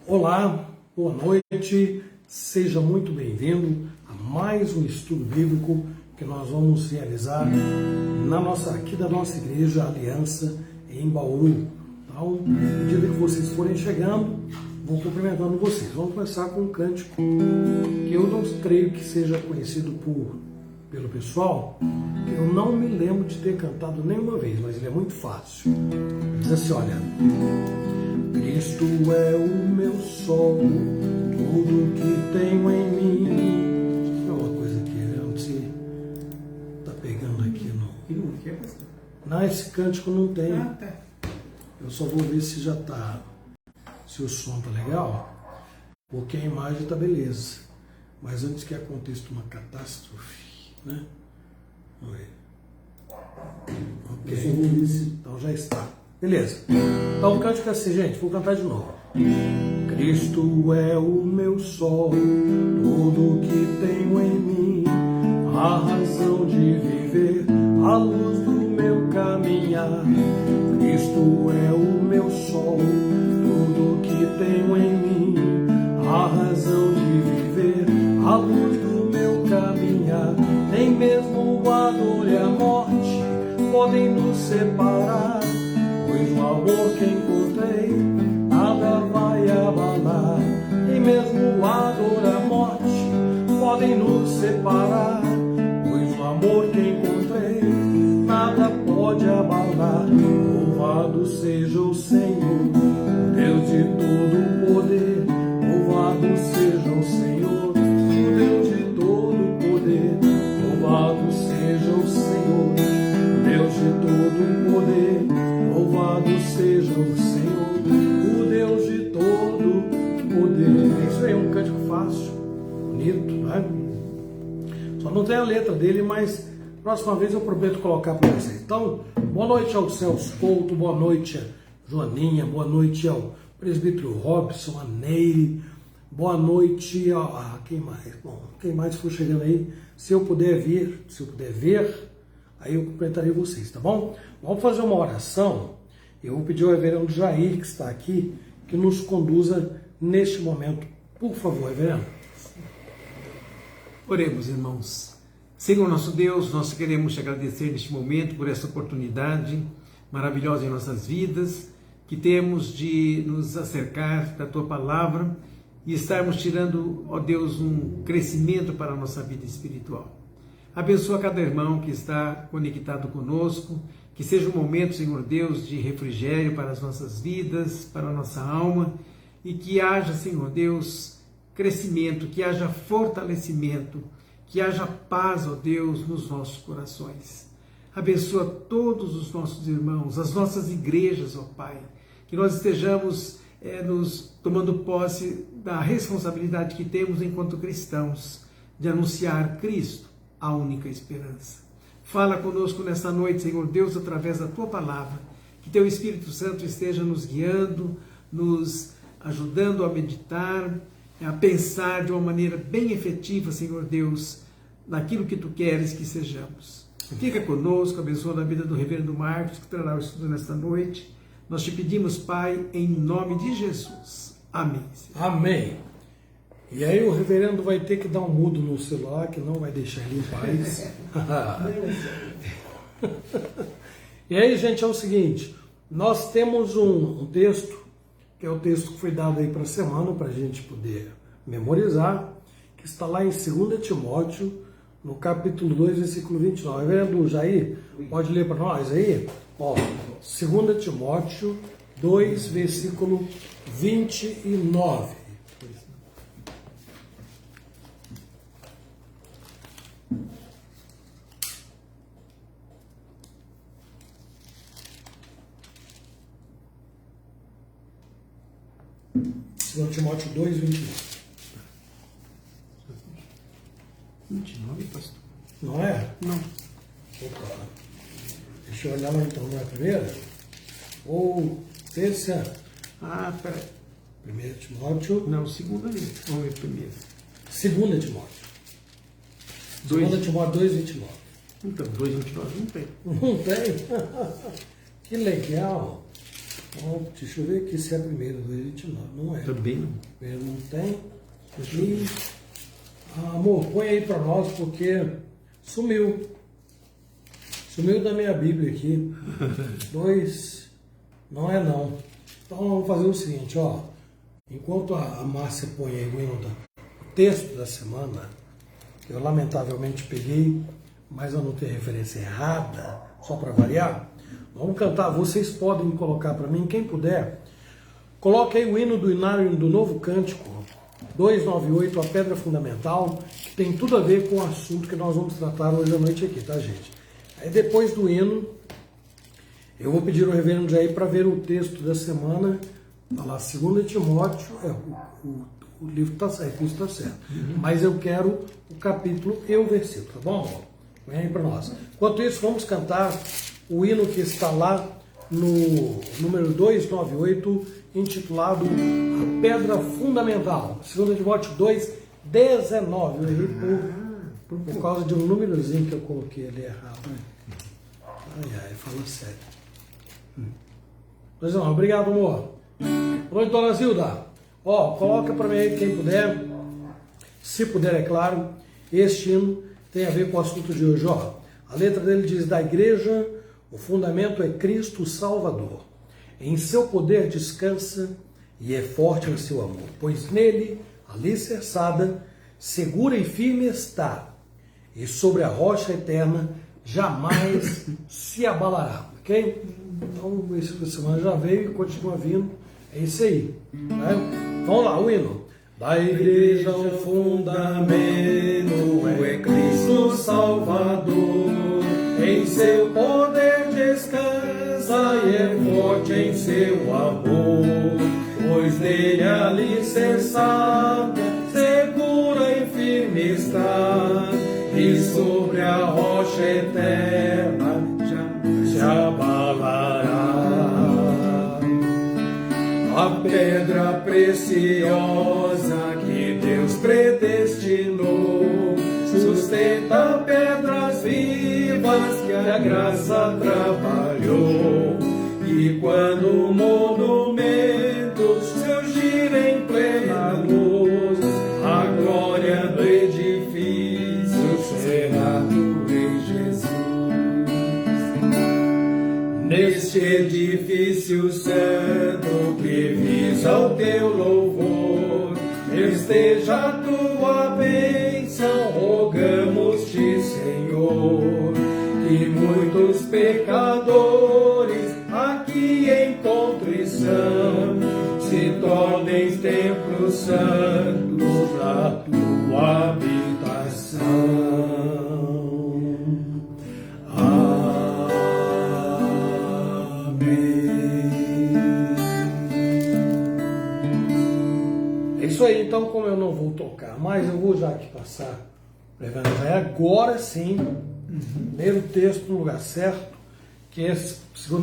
Olá, boa noite, seja muito bem-vindo a mais um estudo bíblico que nós vamos realizar aqui da nossa igreja Aliança em Bauru. Então, à medida que vocês forem chegando, vou cumprimentando vocês. Vamos começar com um cântico que eu não creio que seja conhecido pelo pessoal, que eu não me lembro de ter cantado nenhuma vez, mas ele é muito fácil. Ele diz assim, olha: Cristo é o meu sol, tudo que tenho em mim. É uma coisa que eu não sei se está pegando aqui, não. Não, esse cântico não tem. Eu só vou ver se já está, se o som está legal, porque a imagem está beleza. Mas antes que aconteça uma catástrofe, né? Vamos ver. Ok, então já está. Beleza. Então o cântico é assim, gente, vou cantar de novo. Cristo é o meu sol, tudo que tenho em mim, a razão de viver, a luz do meu caminhar. Cristo é o meu sol, tudo que tenho em mim, a razão de viver, a luz do meu caminhar. Nem mesmo a dor e a morte podem nos separar, pois o amor que encontrei nada vai abalar. Nem mesmo a dor e a morte podem nos separar, pois o amor que encontrei nada pode abalar. Louvado seja o Senhor, o Deus de todo o poder. Louvado seja o Senhor, o Deus de todo o poder. Louvado seja o Senhor, o Deus de todo o poder. Louvado seja o Senhor, o Deus de todo o poder. Isso aí é um cântico fácil, bonito, né? Só não tem a letra dele, mas próxima vez eu prometo colocar para vocês. Então, boa noite ao Celso Couto, boa noite a Joaninha, boa noite ao presbítero Robson, a Neire, boa noite a quem mais? Bom, quem mais for chegando aí, se eu puder ver, aí eu cumprimentarei vocês, tá bom? Vamos fazer uma oração. Eu vou pedir ao reverendo Jair, que está aqui, que nos conduza neste momento. Por favor, reverendo. Oremos, irmãos. Senhor nosso Deus, nós queremos te agradecer neste momento por essa oportunidade maravilhosa em nossas vidas, que temos de nos acercar da Tua Palavra e estarmos tirando, ó Deus, um crescimento para a nossa vida espiritual. Abençoa cada irmão que está conectado conosco, que seja um momento, Senhor Deus, de refrigério para as nossas vidas, para a nossa alma, e que haja, Senhor Deus, crescimento, que haja fortalecimento, que haja paz, ó Deus, nos nossos corações. Abençoa todos os nossos irmãos, as nossas igrejas, ó Pai, que nós estejamos nos tomando posse da responsabilidade que temos enquanto cristãos de anunciar Cristo, a única esperança. Fala conosco nesta noite, Senhor Deus, através da Tua Palavra, que Teu Espírito Santo esteja nos guiando, nos ajudando a meditar, a pensar de uma maneira bem efetiva, Senhor Deus, naquilo que Tu queres que sejamos. Fica conosco, abençoa a vida do reverendo Marcos, que trará o estudo nesta noite. Nós te pedimos, Pai, em nome de Jesus. Amém. Amém. E aí o reverendo vai ter que dar um mudo no celular, que não vai deixar ele em paz. E aí, gente, é o seguinte, nós temos um texto, que é o texto que foi dado aí para a semana, para a gente poder memorizar, que está lá em 2 Timóteo, no capítulo 2, versículo 29. Reverendo Jair, pode ler para nós aí? Ó, 2 Timóteo 2, versículo 29. Timóteo 2, 29. 29, pastor? Não é? Não. Opa. Deixa eu olhar lá então, não é a primeira? Ou terça? Ah, peraí. 1 Timóteo. Não, segunda ali. Vamos ver primeiro. 2 Timóteo. 2 Timóteo 2, 29. Então, 2, 29 não tem. Não tem? Que legal. Bom, deixa eu ver aqui se é a primeira, 2,29. Não é. Também não. Primeiro não tem. E, amor, põe aí para nós, porque sumiu. Sumiu da minha Bíblia aqui. 2, não é não. Então vamos fazer o seguinte, ó. Enquanto a Márcia põe aí o texto da semana, que eu lamentavelmente peguei, mas eu não tenho referência errada, só para variar, vamos cantar. Vocês podem colocar para mim, quem puder, coloque aí o hino do Inário do Novo Cântico, 298, a Pedra Fundamental, que tem tudo a ver com o assunto que nós vamos tratar hoje à noite aqui, tá, gente? Aí depois do hino, eu vou pedir ao reverendo Jair para ver o texto da semana, tá lá, 2 Timóteo, o livro está certo, isso está certo. Mas eu quero o capítulo e o versículo, tá bom? Vem aí para nós. Enquanto isso, vamos cantar o hino que está lá no número 298, intitulado A Pedra Fundamental. 2 Timóteo 2, 19. Eu errei por causa de um númerozinho que eu coloquei ali errado. Ai, fala sério. Pois não, obrigado, amor. Boa noite, dona Zilda. Ó, coloca para mim aí quem puder, se puder, é claro. Este hino tem a ver com o assunto de hoje, ó. A letra dele diz: da igreja, o fundamento é Cristo Salvador. Em seu poder descansa e é forte em seu amor, pois nele, alicerçada, segura e firme está, e sobre a rocha eterna jamais se abalará, ok? Então, esse da semana já veio e continua vindo, é isso aí, né? Vamos lá, o hino. Da igreja o fundamento é Cristo Salvador, em seu poder descansa e é forte em seu amor, pois nele alicerçada, segura e firme está, e sobre a rocha eterna jamais se abalará. A pedra preciosa que Deus predestinou sustenta pedras vivas que a graça trabalhou. E quando o monumento surgir em plena luz, a glória do edifício será do Rei Jesus. Neste edifício santo que visa o teu louvor, esteja a tua bênção, rogamos-te, Senhor, que muitos pecadores aqui em contrição se tornem templos santos da tua habitação. Isso aí, então, como eu não vou tocar mais, eu vou já aqui passar para o Reverendo Jair. Agora sim, ler o texto no lugar certo, que é 2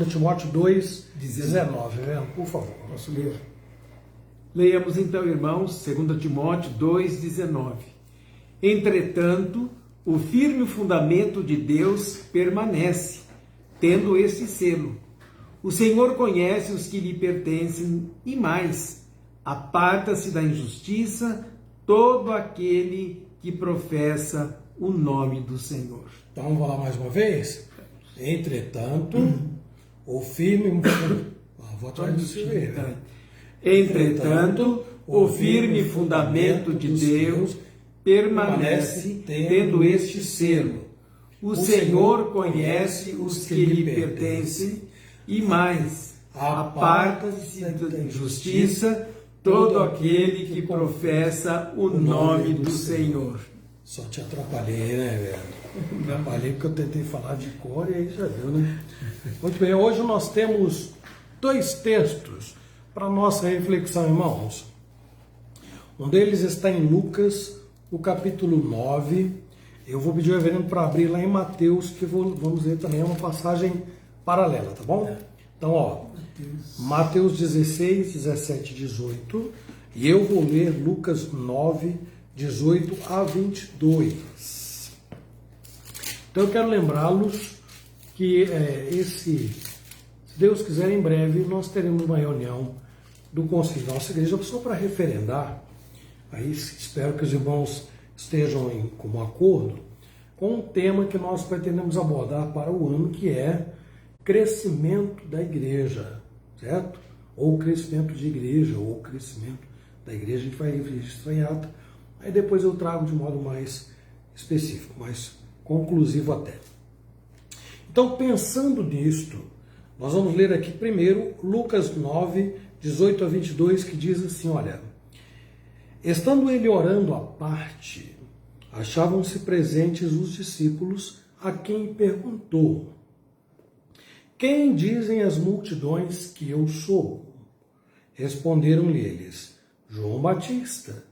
Timóteo 2, 19. Reverendo, por favor, posso ler? Leiamos então, irmãos, 2 Timóteo 2, 19. Entretanto, o firme fundamento de Deus permanece, tendo este selo: o Senhor conhece os que lhe pertencem, e mais, aparta-se da injustiça todo aquele que professa o nome do Senhor. Então vamos lá mais uma vez? Entretanto, o firme... vou atrás do Senhor. Entretanto, o firme fundamento de Deus permanece, tendo este selo: o Senhor conhece os que lhe pertencem, e mais, aparta-se da injustiça todo aquele que professa o nome do Senhor. Só te atrapalhei, né, velho? Atrapalhei porque eu tentei falar de cor e aí já viu, né? Muito bem, hoje nós temos 2 textos para nossa reflexão, irmãos. Um deles está em Lucas, o capítulo 9. Eu vou pedir ao reverendo para abrir lá em Mateus, que vamos ver também, é uma passagem paralela, tá bom? Então, ó, Mateus 16, 17 e 18, e eu vou ler Lucas 9, 18 a 22. Então eu quero lembrá-los que esse Se Deus quiser, em breve nós teremos uma reunião do Conselho da nossa igreja só para referendar. Aí espero que os irmãos estejam em comum acordo com um tema que nós pretendemos abordar para o ano, que é crescimento da igreja, certo? Ou crescimento de igreja, ou crescimento da igreja, a gente vai registrar em ata. Aí depois eu trago de modo mais específico, mais conclusivo até. Então, pensando nisto, nós vamos ler aqui primeiro Lucas 9, 18 a 22, que diz assim, olha: estando ele orando à parte, achavam-se presentes os discípulos, a quem perguntou: quem dizem as multidões que eu sou? Responderam-lhe eles: João Batista,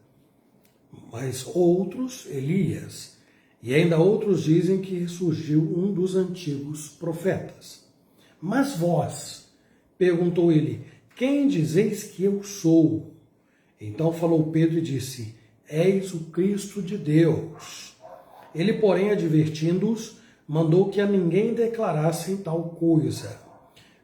mas outros Elias, e ainda outros dizem que surgiu um dos antigos profetas. Mas vós, perguntou ele, quem dizeis que eu sou? Então falou Pedro e disse: és o Cristo de Deus. Ele, porém, advertindo-os, mandou que a ninguém declarassem tal coisa,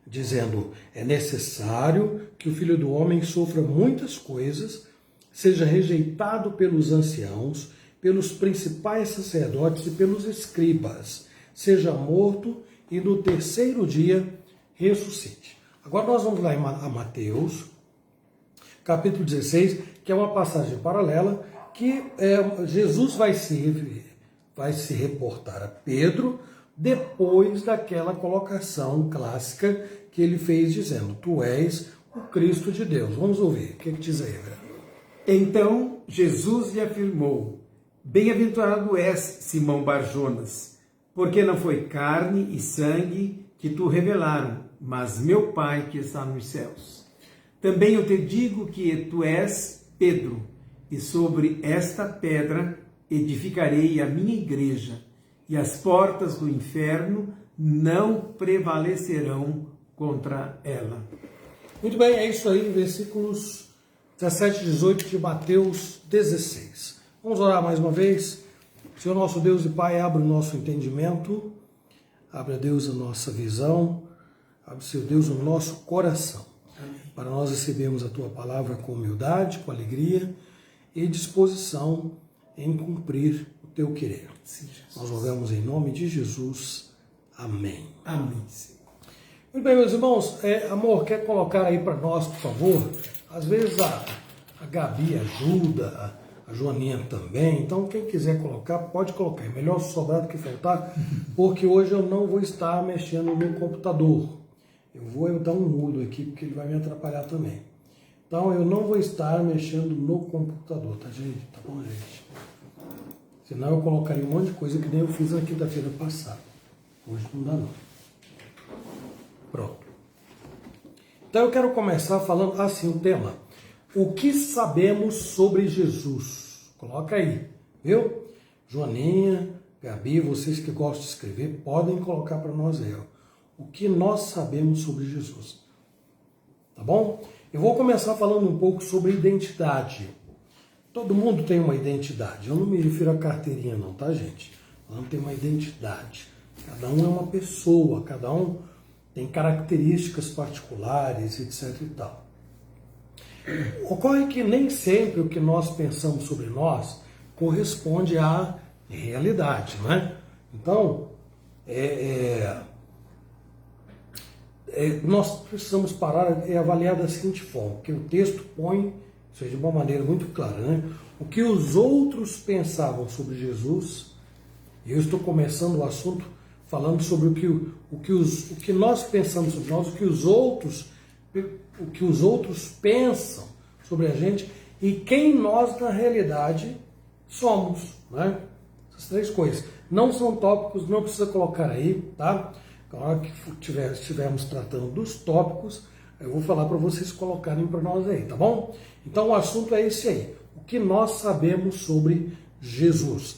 dizendo: é necessário que o Filho do Homem sofra muitas coisas, seja rejeitado pelos anciãos, pelos principais sacerdotes e pelos escribas, seja morto e no terceiro dia ressuscite. Agora nós vamos lá a Mateus, capítulo 16, que é uma passagem paralela, que Jesus vai se reportar a Pedro depois daquela colocação clássica que ele fez dizendo: tu és o Cristo de Deus. Vamos ouvir, o que diz aí, velho? Então Jesus lhe afirmou: bem-aventurado és, Simão Barjonas, porque não foi carne e sangue que tu revelaram, mas meu Pai que está nos céus. Também eu te digo que tu és Pedro, e sobre esta pedra edificarei a minha igreja, e as portas do inferno não prevalecerão contra ela. Muito bem, é isso aí, versículos 17 e 18 de Mateus 16. Vamos orar mais uma vez. Senhor nosso Deus e Pai, abre o nosso entendimento, abre, Deus, a nossa visão, abre, Senhor Deus, o nosso coração, para nós recebermos a Tua palavra com humildade, com alegria e disposição em cumprir o Teu querer. Sim, nós rogamos em nome de Jesus. Amém. Amém, Senhor. Muito bem, meus irmãos. Amor, quer colocar aí para nós, por favor? Às vezes a Gabi ajuda, a Joaninha também. Então, quem quiser colocar, pode colocar. É melhor sobrar do que faltar, porque hoje eu não vou estar mexendo no computador. Eu vou dar um mudo aqui, porque ele vai me atrapalhar também. Então, eu não vou estar mexendo no computador, tá, gente? Tá bom, gente? Senão eu colocaria um monte de coisa que nem eu fiz na quinta-feira passada. Hoje não dá, não. Pronto. Então, eu quero começar falando assim o tema: o que sabemos sobre Jesus? Coloca aí, viu? Joaninha, Gabi, vocês que gostam de escrever, podem colocar para nós aí, ó. O que nós sabemos sobre Jesus. Tá bom? Eu vou começar falando um pouco sobre identidade. Todo mundo tem uma identidade. Eu não me refiro à carteirinha não, tá, gente? Não tem uma identidade. Cada um é uma pessoa, cada um tem características particulares, etc. e tal. Ocorre que nem sempre o que nós pensamos sobre nós corresponde à realidade, né? Então, nós precisamos parar e avaliar da seguinte forma, porque o texto põe, isso de uma maneira muito clara, né? O que os outros pensavam sobre Jesus, e eu estou começando o assunto falando sobre o que nós pensamos sobre nós, o que os outros pensam sobre a gente e quem nós na realidade somos, né? Essas três coisas. Não são tópicos, não precisa colocar aí, tá? Na hora que estivermos tratando dos tópicos, eu vou falar para vocês colocarem para nós aí, tá bom? Então o assunto é esse aí. O que nós sabemos sobre Jesus?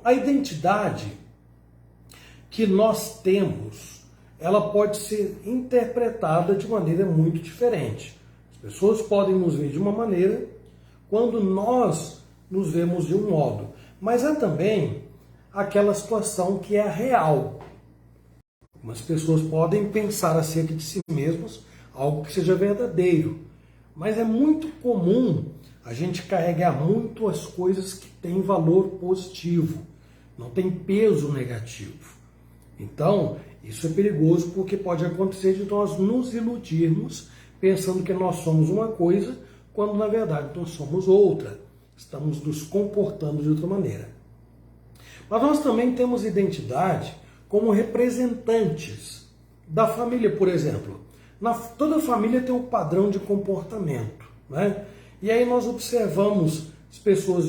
A identidade que nós temos, ela pode ser interpretada de maneira muito diferente. As pessoas podem nos ver de uma maneira, quando nós nos vemos de um modo. Mas há também aquela situação que é a real. Algumas pessoas podem pensar acerca de si mesmos algo que seja verdadeiro, mas é muito comum a gente carregar muito as coisas que têm valor positivo, não tem peso negativo. Então, isso é perigoso porque pode acontecer de nós nos iludirmos pensando que nós somos uma coisa, quando na verdade nós somos outra. Estamos nos comportando de outra maneira. Mas nós também temos identidade como representantes da família, por exemplo. Toda família tem um padrão de comportamento, né? E aí nós observamos as pessoas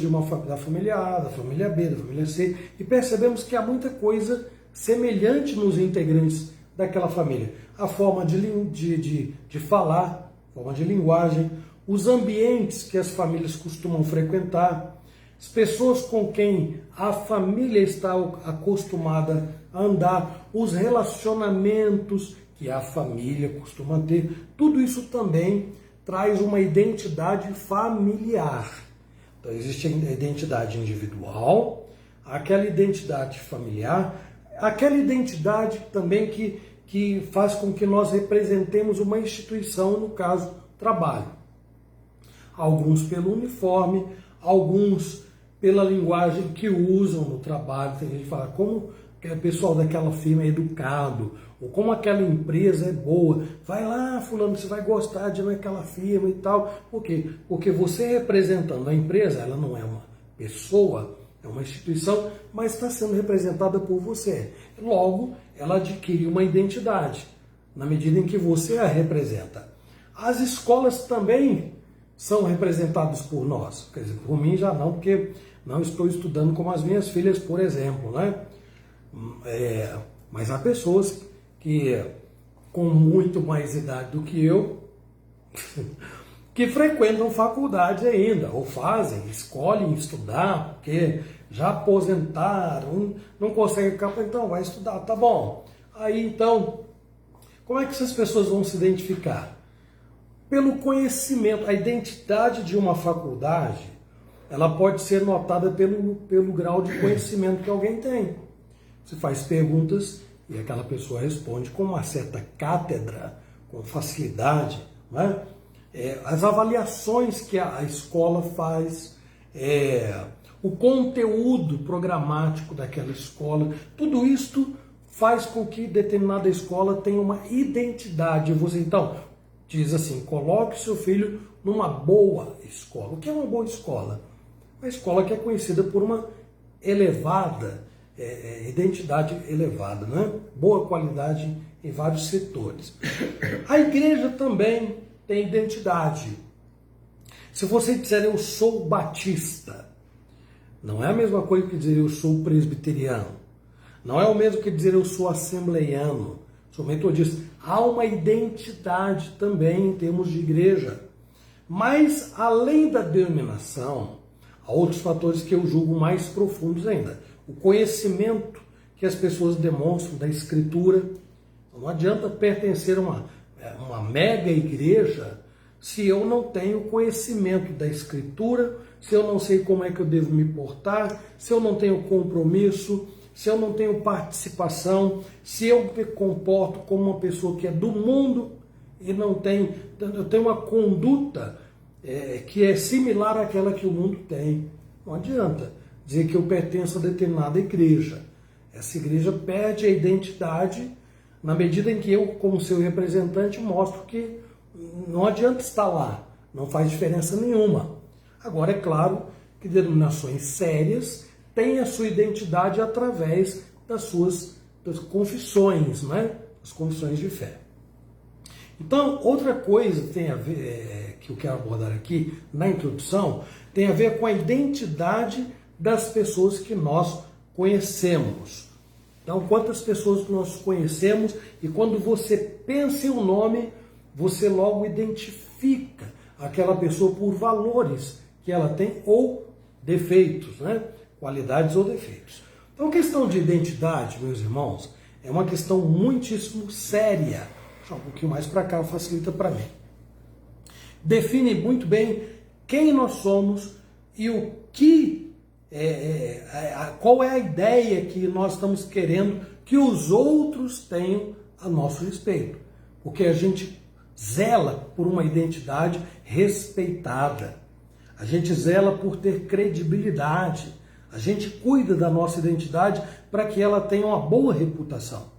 da família A, da família B, da família C, e percebemos que há muita coisa semelhante nos integrantes daquela família. A forma de falar, a forma de linguagem, os ambientes que as famílias costumam frequentar, as pessoas com quem a família está acostumada a andar, os relacionamentos que a família costuma ter, tudo isso também traz uma identidade familiar. Então existe a identidade individual, aquela identidade familiar, aquela identidade também que faz com que nós representemos uma instituição, no caso, trabalho. Alguns pelo uniforme, alguns pela linguagem que usam no trabalho. Tem gente que fala como o pessoal daquela firma é educado, ou como aquela empresa é boa. Vai lá, fulano, você vai gostar de ir naquela firma e tal. Por quê? Porque você representando a empresa, ela não é uma pessoa, é uma instituição, mas está sendo representada por você. Logo, ela adquire uma identidade, na medida em que você a representa. As escolas também são representadas por nós. Quer dizer, por mim já não, porque não estou estudando como as minhas filhas, por exemplo, né? Mas há pessoas que, com muito mais idade do que eu, que frequentam faculdade ainda, ou escolhem estudar, porque já aposentaram, não conseguem ficar, então vai estudar, tá bom. Aí então, como é que essas pessoas vão se identificar? Pelo conhecimento. A identidade de uma faculdade, ela pode ser notada pelo grau de conhecimento que alguém tem. Você faz perguntas e aquela pessoa responde com uma certa cátedra, com facilidade, né? As avaliações que a escola faz, o conteúdo programático daquela escola, tudo isto faz com que determinada escola tenha uma identidade. Você então diz assim, coloque seu filho numa boa escola. O que é uma boa escola? Uma escola que é conhecida por uma elevada identidade elevada, né? Boa qualidade em vários setores. A igreja também tem identidade. Se você disser eu sou batista, não é a mesma coisa que dizer eu sou presbiteriano. Não é o mesmo que dizer eu sou assembleiano, sou metodista. Há uma identidade também em termos de igreja. Mas, além da denominação, há outros fatores que eu julgo mais profundos ainda. O conhecimento que as pessoas demonstram da Escritura. Não adianta pertencer a uma mega igreja se eu não tenho conhecimento da Escritura, se eu não sei como é que eu devo me portar, se eu não tenho compromisso, se eu não tenho participação, se eu me comporto como uma pessoa que é do mundo e eu tenho uma conduta que é similar àquela que o mundo tem. Não adianta dizer que eu pertenço a determinada igreja. Essa igreja perde a identidade na medida em que eu, como seu representante, mostro que não adianta estar lá, não faz diferença nenhuma. Agora, é claro que denominações sérias têm a sua identidade através das confissões, né? As confissões de fé. Então, outra coisa que tem a ver, que eu quero abordar aqui na introdução, tem a ver com a identidade das pessoas que nós conhecemos. Então, quantas pessoas que nós conhecemos, e quando você pensa em um nome, você logo identifica aquela pessoa por valores que ela tem ou defeitos, né? Qualidades ou defeitos. Então, a questão de identidade, meus irmãos, é uma questão muitíssimo séria. Deixa um pouquinho mais para cá, facilita para mim. Define muito bem quem nós somos e o que qual é a ideia que nós estamos querendo que os outros tenham a nosso respeito, porque a gente zela por uma identidade respeitada, a gente zela por ter credibilidade, a gente cuida da nossa identidade para que ela tenha uma boa reputação.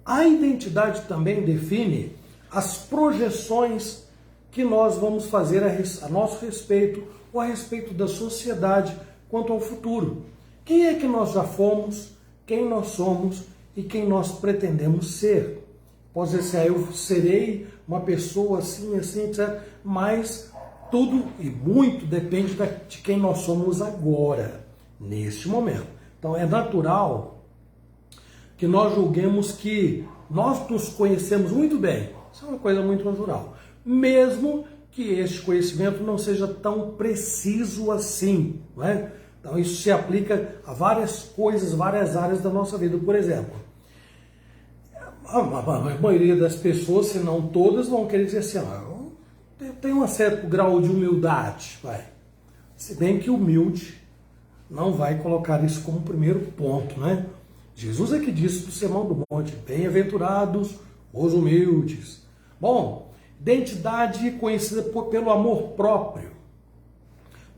A identidade também define as projeções que nós vamos fazer a nosso respeito ou a respeito da sociedade quanto ao futuro. Quem é que nós já fomos, quem nós somos e quem nós pretendemos ser. Pode dizer assim, eu serei uma pessoa assim, assim, etc. Mas tudo e muito depende de quem nós somos agora, neste momento. Então é natural que nós julguemos que nós nos conhecemos muito bem. Isso é uma coisa muito natural. Mesmo que este conhecimento não seja tão preciso assim, não é? Então isso se aplica a várias coisas, várias áreas da nossa vida. Por exemplo, a maioria das pessoas, se não todas, vão querer dizer assim, eu tenho um certo grau de humildade, vai. Se bem que humilde não vai colocar isso como primeiro ponto, né? Jesus é que disse no Sermão do Monte, bem-aventurados os humildes. Bom, identidade conhecida pelo amor próprio,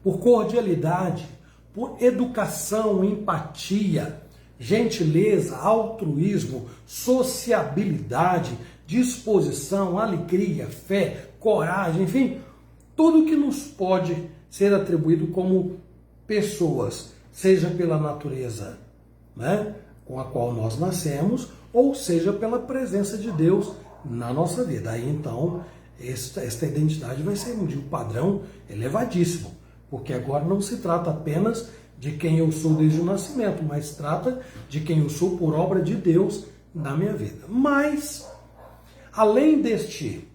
por cordialidade, por educação, empatia, gentileza, altruísmo, sociabilidade, disposição, alegria, fé, coragem, enfim, tudo que nos pode ser atribuído como pessoas, seja pela natureza, né, com a qual nós nascemos, ou seja pela presença de Deus na nossa vida. Aí então, esta identidade vai ser de um padrão elevadíssimo, porque agora não se trata apenas de quem eu sou desde o nascimento, mas trata de quem eu sou por obra de Deus na minha vida. Mas, além deste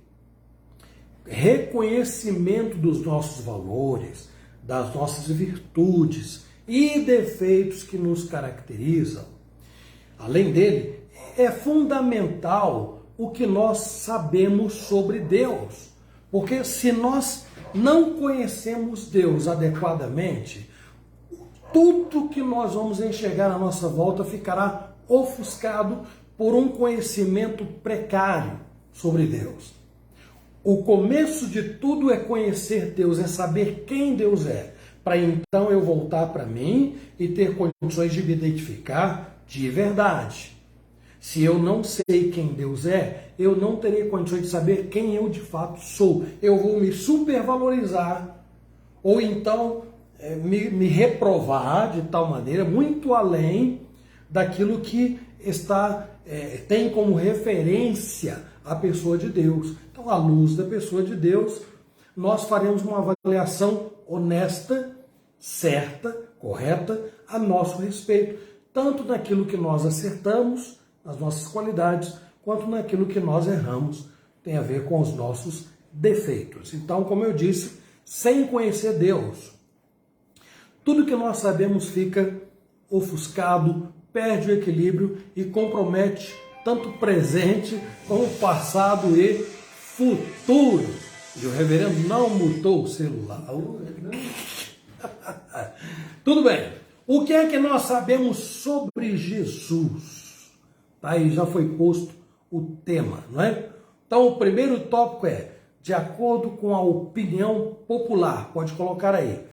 reconhecimento dos nossos valores, das nossas virtudes e defeitos que nos caracterizam, além dele, é fundamental o que nós sabemos sobre Deus. Porque se nós não conhecemos Deus adequadamente, tudo que nós vamos enxergar à nossa volta ficará ofuscado por um conhecimento precário sobre Deus. O começo de tudo é conhecer Deus, é saber quem Deus é, para então eu voltar para mim e ter condições de me identificar de verdade. Se eu não sei quem Deus é, eu não terei condições de saber quem eu de fato sou. Eu vou me supervalorizar, ou então me reprovar de tal maneira, muito além daquilo que tem como referência a pessoa de Deus. Então, à luz da pessoa de Deus, nós faremos uma avaliação honesta, certa, correta, a nosso respeito, tanto naquilo que nós acertamos, nas nossas qualidades, quanto naquilo que nós erramos, tem a ver com os nossos defeitos. Então, como eu disse, sem conhecer Deus, tudo que nós sabemos fica ofuscado, perde o equilíbrio e compromete tanto o presente como o passado e futuro. E o reverendo não mutou o celular. Tudo bem. O que é que nós sabemos sobre Jesus? Tá aí, já foi posto o tema, não é? Então, o primeiro tópico é, de acordo com a opinião popular. Pode colocar aí.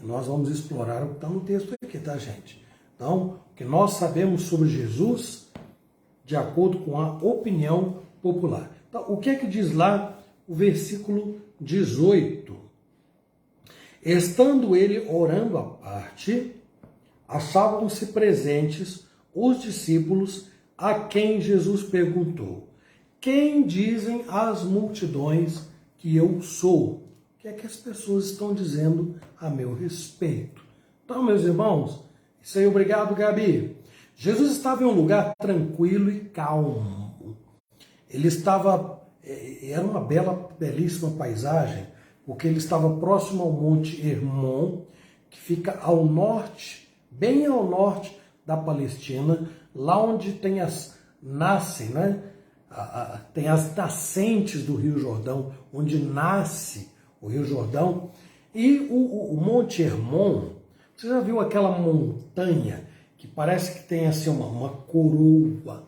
Nós vamos explorar o que está no texto aqui, tá, gente? Então, o que nós sabemos sobre Jesus, de acordo com a opinião popular. Então, o que é que diz lá o versículo 18? Estando ele orando à parte, achavam-se presentes os discípulos a quem Jesus perguntou: quem dizem as multidões que eu sou? O que é que as pessoas estão dizendo a meu respeito? Então, meus irmãos, isso aí, obrigado, Gabi. Jesus estava em um lugar tranquilo e calmo. Ele estava, era uma belíssima paisagem, porque ele estava próximo ao Monte Hermon, que fica ao norte, bem ao norte da Palestina, lá onde tem tem as nascentes do Rio Jordão, onde nasce o Rio Jordão. E o Monte Hermon, você já viu aquela montanha que parece que tem assim uma coroa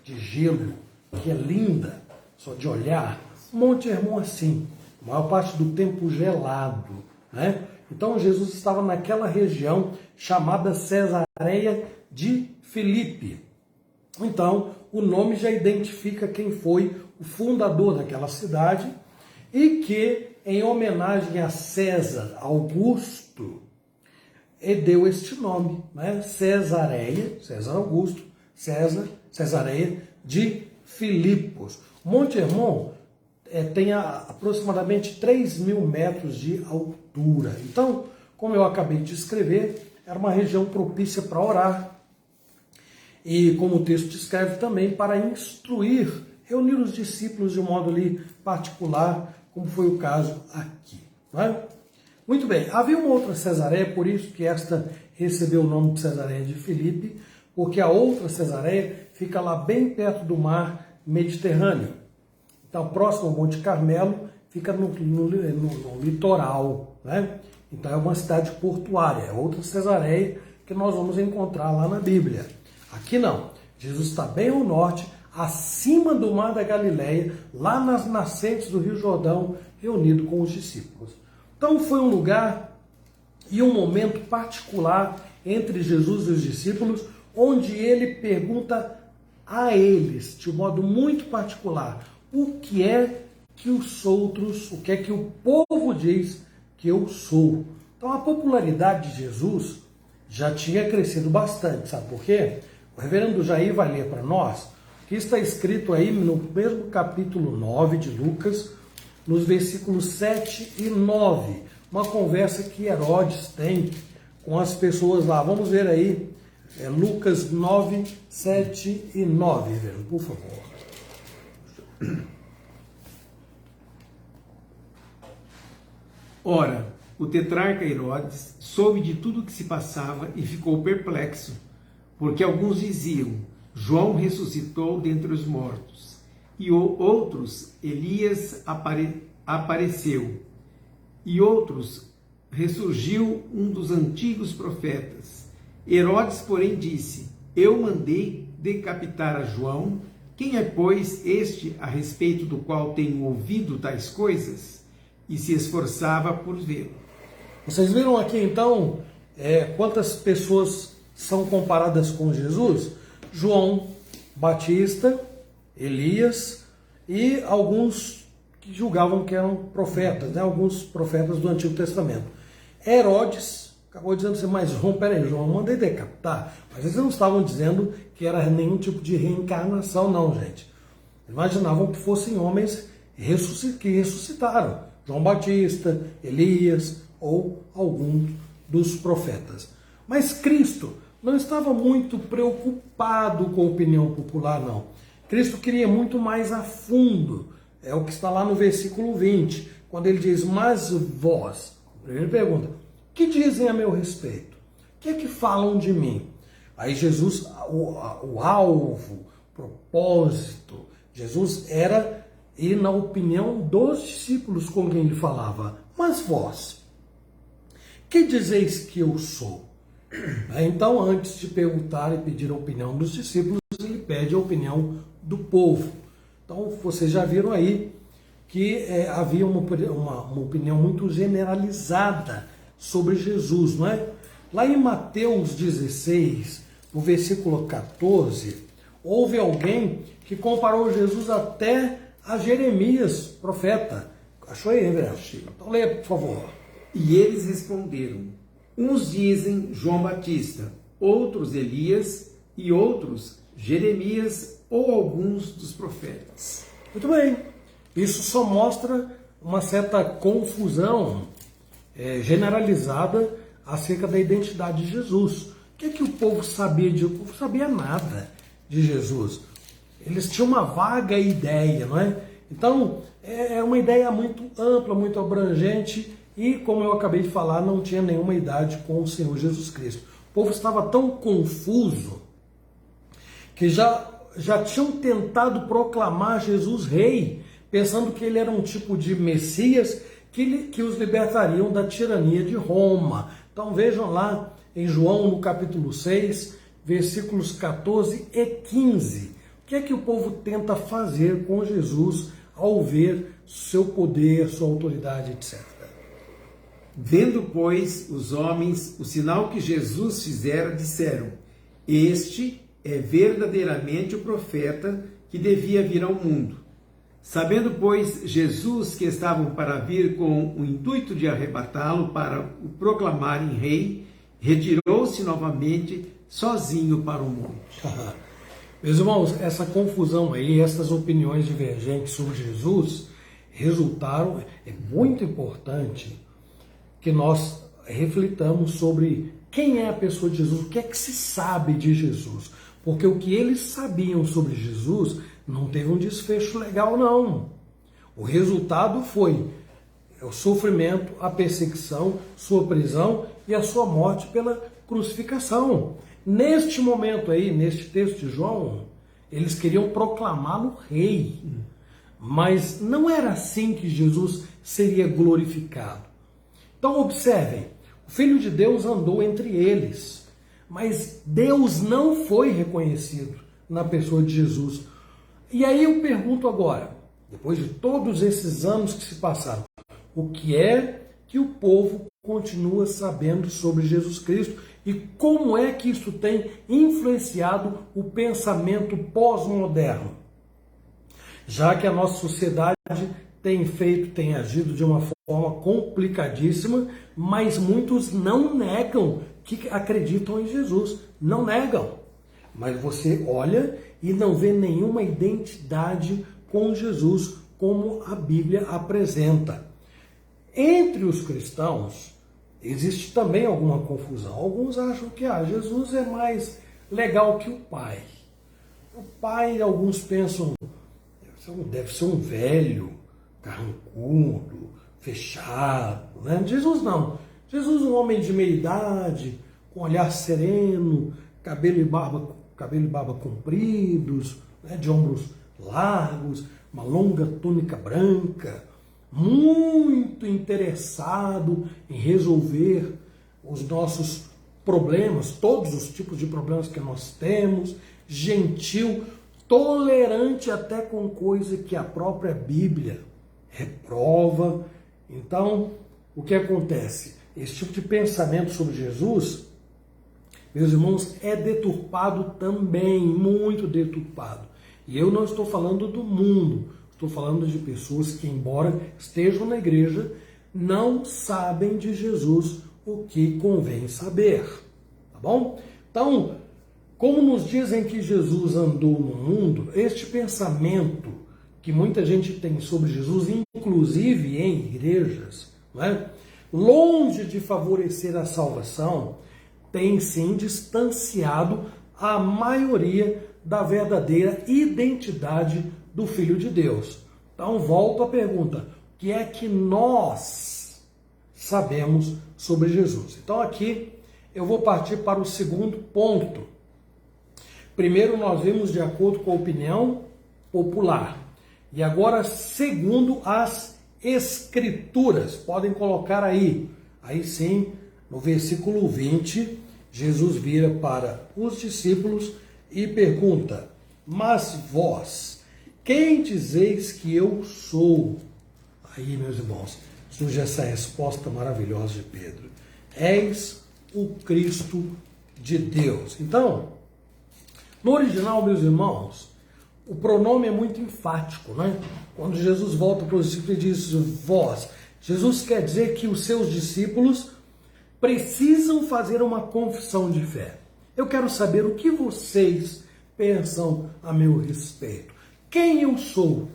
de gelo, que é linda, só de olhar. Monte Hermon assim, a maior parte do tempo gelado, né? Então Jesus estava naquela região chamada Cesareia de Filipe. Então o nome já identifica quem foi o fundador daquela cidade e que, em homenagem a César Augusto, deu este nome, né? Cesareia, César Augusto, Cesareia de Filipos. Monte Hermon tem aproximadamente 3.000 metros de altura. Então, como eu acabei de escrever, era uma região propícia para orar. E como o texto descreve também, para instruir, reunir os discípulos de um modo ali particular, como foi o caso aqui. Não é? Muito bem, havia uma outra Cesareia, por isso que esta recebeu o nome de Cesareia de Filipe, porque a outra Cesareia fica lá bem perto do mar Mediterrâneo. Então, próximo ao Monte Carmelo, fica no litoral, né? Então é uma cidade portuária, é outra Cesareia que nós vamos encontrar lá na Bíblia. Aqui não, Jesus está bem ao norte, acima do mar da Galileia, lá nas nascentes do Rio Jordão, reunido com os discípulos. Então foi um lugar e um momento particular entre Jesus e os discípulos, onde ele pergunta a eles, de um modo muito particular, o que é que os outros, o que é que o povo diz que eu sou. Então a popularidade de Jesus já tinha crescido bastante, sabe por quê? O reverendo Jair vai ler para nós o que está escrito aí no mesmo capítulo 9 de Lucas, nos versículos 7 e 9, uma conversa que Herodes tem com as pessoas lá. Vamos ver aí, Lucas 9, 7 e 9, reverendo, por favor. Ora, o tetrarca Herodes soube de tudo o que se passava e ficou perplexo, porque alguns diziam, João ressuscitou dentre os mortos, e outros, Elias apareceu, e outros, ressurgiu um dos antigos profetas. Herodes, porém, disse, eu mandei decapitar a João, quem é, pois, este a respeito do qual tenho ouvido tais coisas? E se esforçava por vê-lo. Vocês viram aqui, então, quantas pessoas são comparadas com Jesus? João Batista, Elias e alguns que julgavam que eram profetas, né? Alguns profetas do Antigo Testamento. Herodes acabou dizendo assim, mas João, peraí, João, eu mandei decapitar. Mas eles não estavam dizendo que era nenhum tipo de reencarnação, não, gente. Imaginavam que fossem homens que ressuscitaram. João Batista, Elias ou algum dos profetas. Mas Cristo não estava muito preocupado com a opinião popular, não. Cristo queria muito mais a fundo. É o que está lá no versículo 20, quando ele diz, mas vós, primeira pergunta, o que dizem a meu respeito? O que é que falam de mim? Aí Jesus, o alvo, o propósito, Jesus era ir na opinião dos discípulos com quem ele falava. Mas vós, que dizeis que eu sou? Então, antes de perguntar e pedir a opinião dos discípulos, ele pede a opinião do povo. Então, vocês já viram aí que havia uma opinião muito generalizada sobre Jesus, não é? Lá em Mateus 16, no versículo 14, houve alguém que comparou Jesus até a Jeremias, profeta. Achou aí, reverendo? Então leia, por favor. E eles responderam, uns dizem João Batista, outros Elias e outros Jeremias ou alguns dos profetas. Muito bem. Isso só mostra uma certa confusão generalizada acerca da identidade de Jesus. O que é que o povo sabia de Jesus? O povo sabia nada de Jesus. Eles tinham uma vaga ideia, não é? Então, é uma ideia muito ampla, muito abrangente e, como eu acabei de falar, não tinha nenhuma idade com o Senhor Jesus Cristo. O povo estava tão confuso que já tinham tentado proclamar Jesus rei, pensando que ele era um tipo de Messias que os libertariam da tirania de Roma. Então vejam lá em João, no capítulo 6, versículos 14 e 15. O que é que o povo tenta fazer com Jesus ao ver seu poder, sua autoridade, etc. Vendo, pois, os homens o sinal que Jesus fizera, disseram: Este é verdadeiramente o profeta que devia vir ao mundo. Sabendo, pois, Jesus que estavam para vir com o intuito de arrebatá-lo para o proclamarem rei, retirou-se novamente sozinho para o monte. Meus irmãos, essa confusão aí, essas opiniões divergentes sobre Jesus resultaram, é muito importante que nós reflitamos sobre quem é a pessoa de Jesus, o que é que se sabe de Jesus, porque o que eles sabiam sobre Jesus não teve um desfecho legal, não. O resultado foi o sofrimento, a perseguição, sua prisão e a sua morte pela crucificação. Neste momento aí, neste texto de João, eles queriam proclamá-lo rei, mas não era assim que Jesus seria glorificado. Então observem, o Filho de Deus andou entre eles, mas Deus não foi reconhecido na pessoa de Jesus. E aí eu pergunto agora, depois de todos esses anos que se passaram, o que é que o povo continua sabendo sobre Jesus Cristo e como é que isso tem influenciado o pensamento pós-moderno? Já que a nossa sociedade tem agido de uma forma complicadíssima, mas muitos não negam que acreditam em Jesus, não negam. Mas você olha e não vê nenhuma identidade com Jesus como a Bíblia apresenta. Entre os cristãos existe também alguma confusão. Alguns acham que Jesus é mais legal que o Pai. O Pai, alguns pensam, deve ser um velho, carrancudo, fechado. Né? Jesus não. Jesus um homem de meia idade, com olhar sereno, cabelo e barba compridos, né? De ombros largos, uma longa túnica branca, muito interessado em resolver os nossos problemas, todos os tipos de problemas que nós temos, gentil, tolerante até com coisa que a própria Bíblia reprova. Então, o que acontece? Esse tipo de pensamento sobre Jesus, meus irmãos, é deturpado também, muito deturpado. E eu não estou falando do mundo, estou falando de pessoas que, embora estejam na igreja, não sabem de Jesus o que convém saber. Tá bom? Então, como nos dizem que Jesus andou no mundo, este pensamento que muita gente tem sobre Jesus, inclusive em igrejas, não é? Longe de favorecer a salvação, tem sim distanciado a maioria da verdadeira identidade do Filho de Deus. Então, volto à pergunta: o que é que nós sabemos sobre Jesus? Então, aqui eu vou partir para o segundo ponto. Primeiro, nós vimos de acordo com a opinião popular. E agora, segundo as Escrituras. Podem colocar aí. Aí sim, no versículo 20, Jesus vira para os discípulos e pergunta: mas vós, quem dizeis que eu sou? Aí, meus irmãos, surge essa resposta maravilhosa de Pedro: és o Cristo de Deus. Então, no original, meus irmãos, o pronome é muito enfático, né? Quando Jesus volta para os discípulos e diz vós, Jesus quer dizer que os seus discípulos precisam fazer uma confissão de fé. Eu quero saber o que vocês pensam a meu respeito. Quem eu sou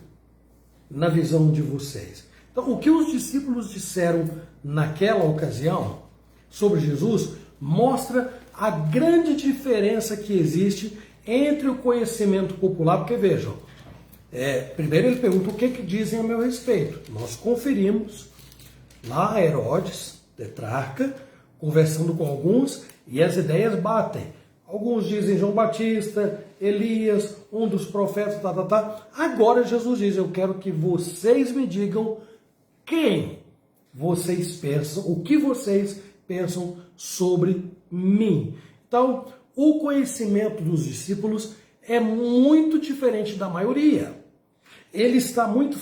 na visão de vocês? Então, o que os discípulos disseram naquela ocasião sobre Jesus mostra a grande diferença que existe entre o conhecimento popular, porque vejam, primeiro ele pergunta o que dizem a meu respeito. Nós conferimos lá Herodes, tetrarca, conversando com alguns, e as ideias batem. Alguns dizem João Batista, Elias, um dos profetas, Agora Jesus diz: eu quero que vocês me digam quem vocês pensam, o que vocês pensam sobre mim. Então, o conhecimento dos discípulos é muito diferente da maioria. Ele está muito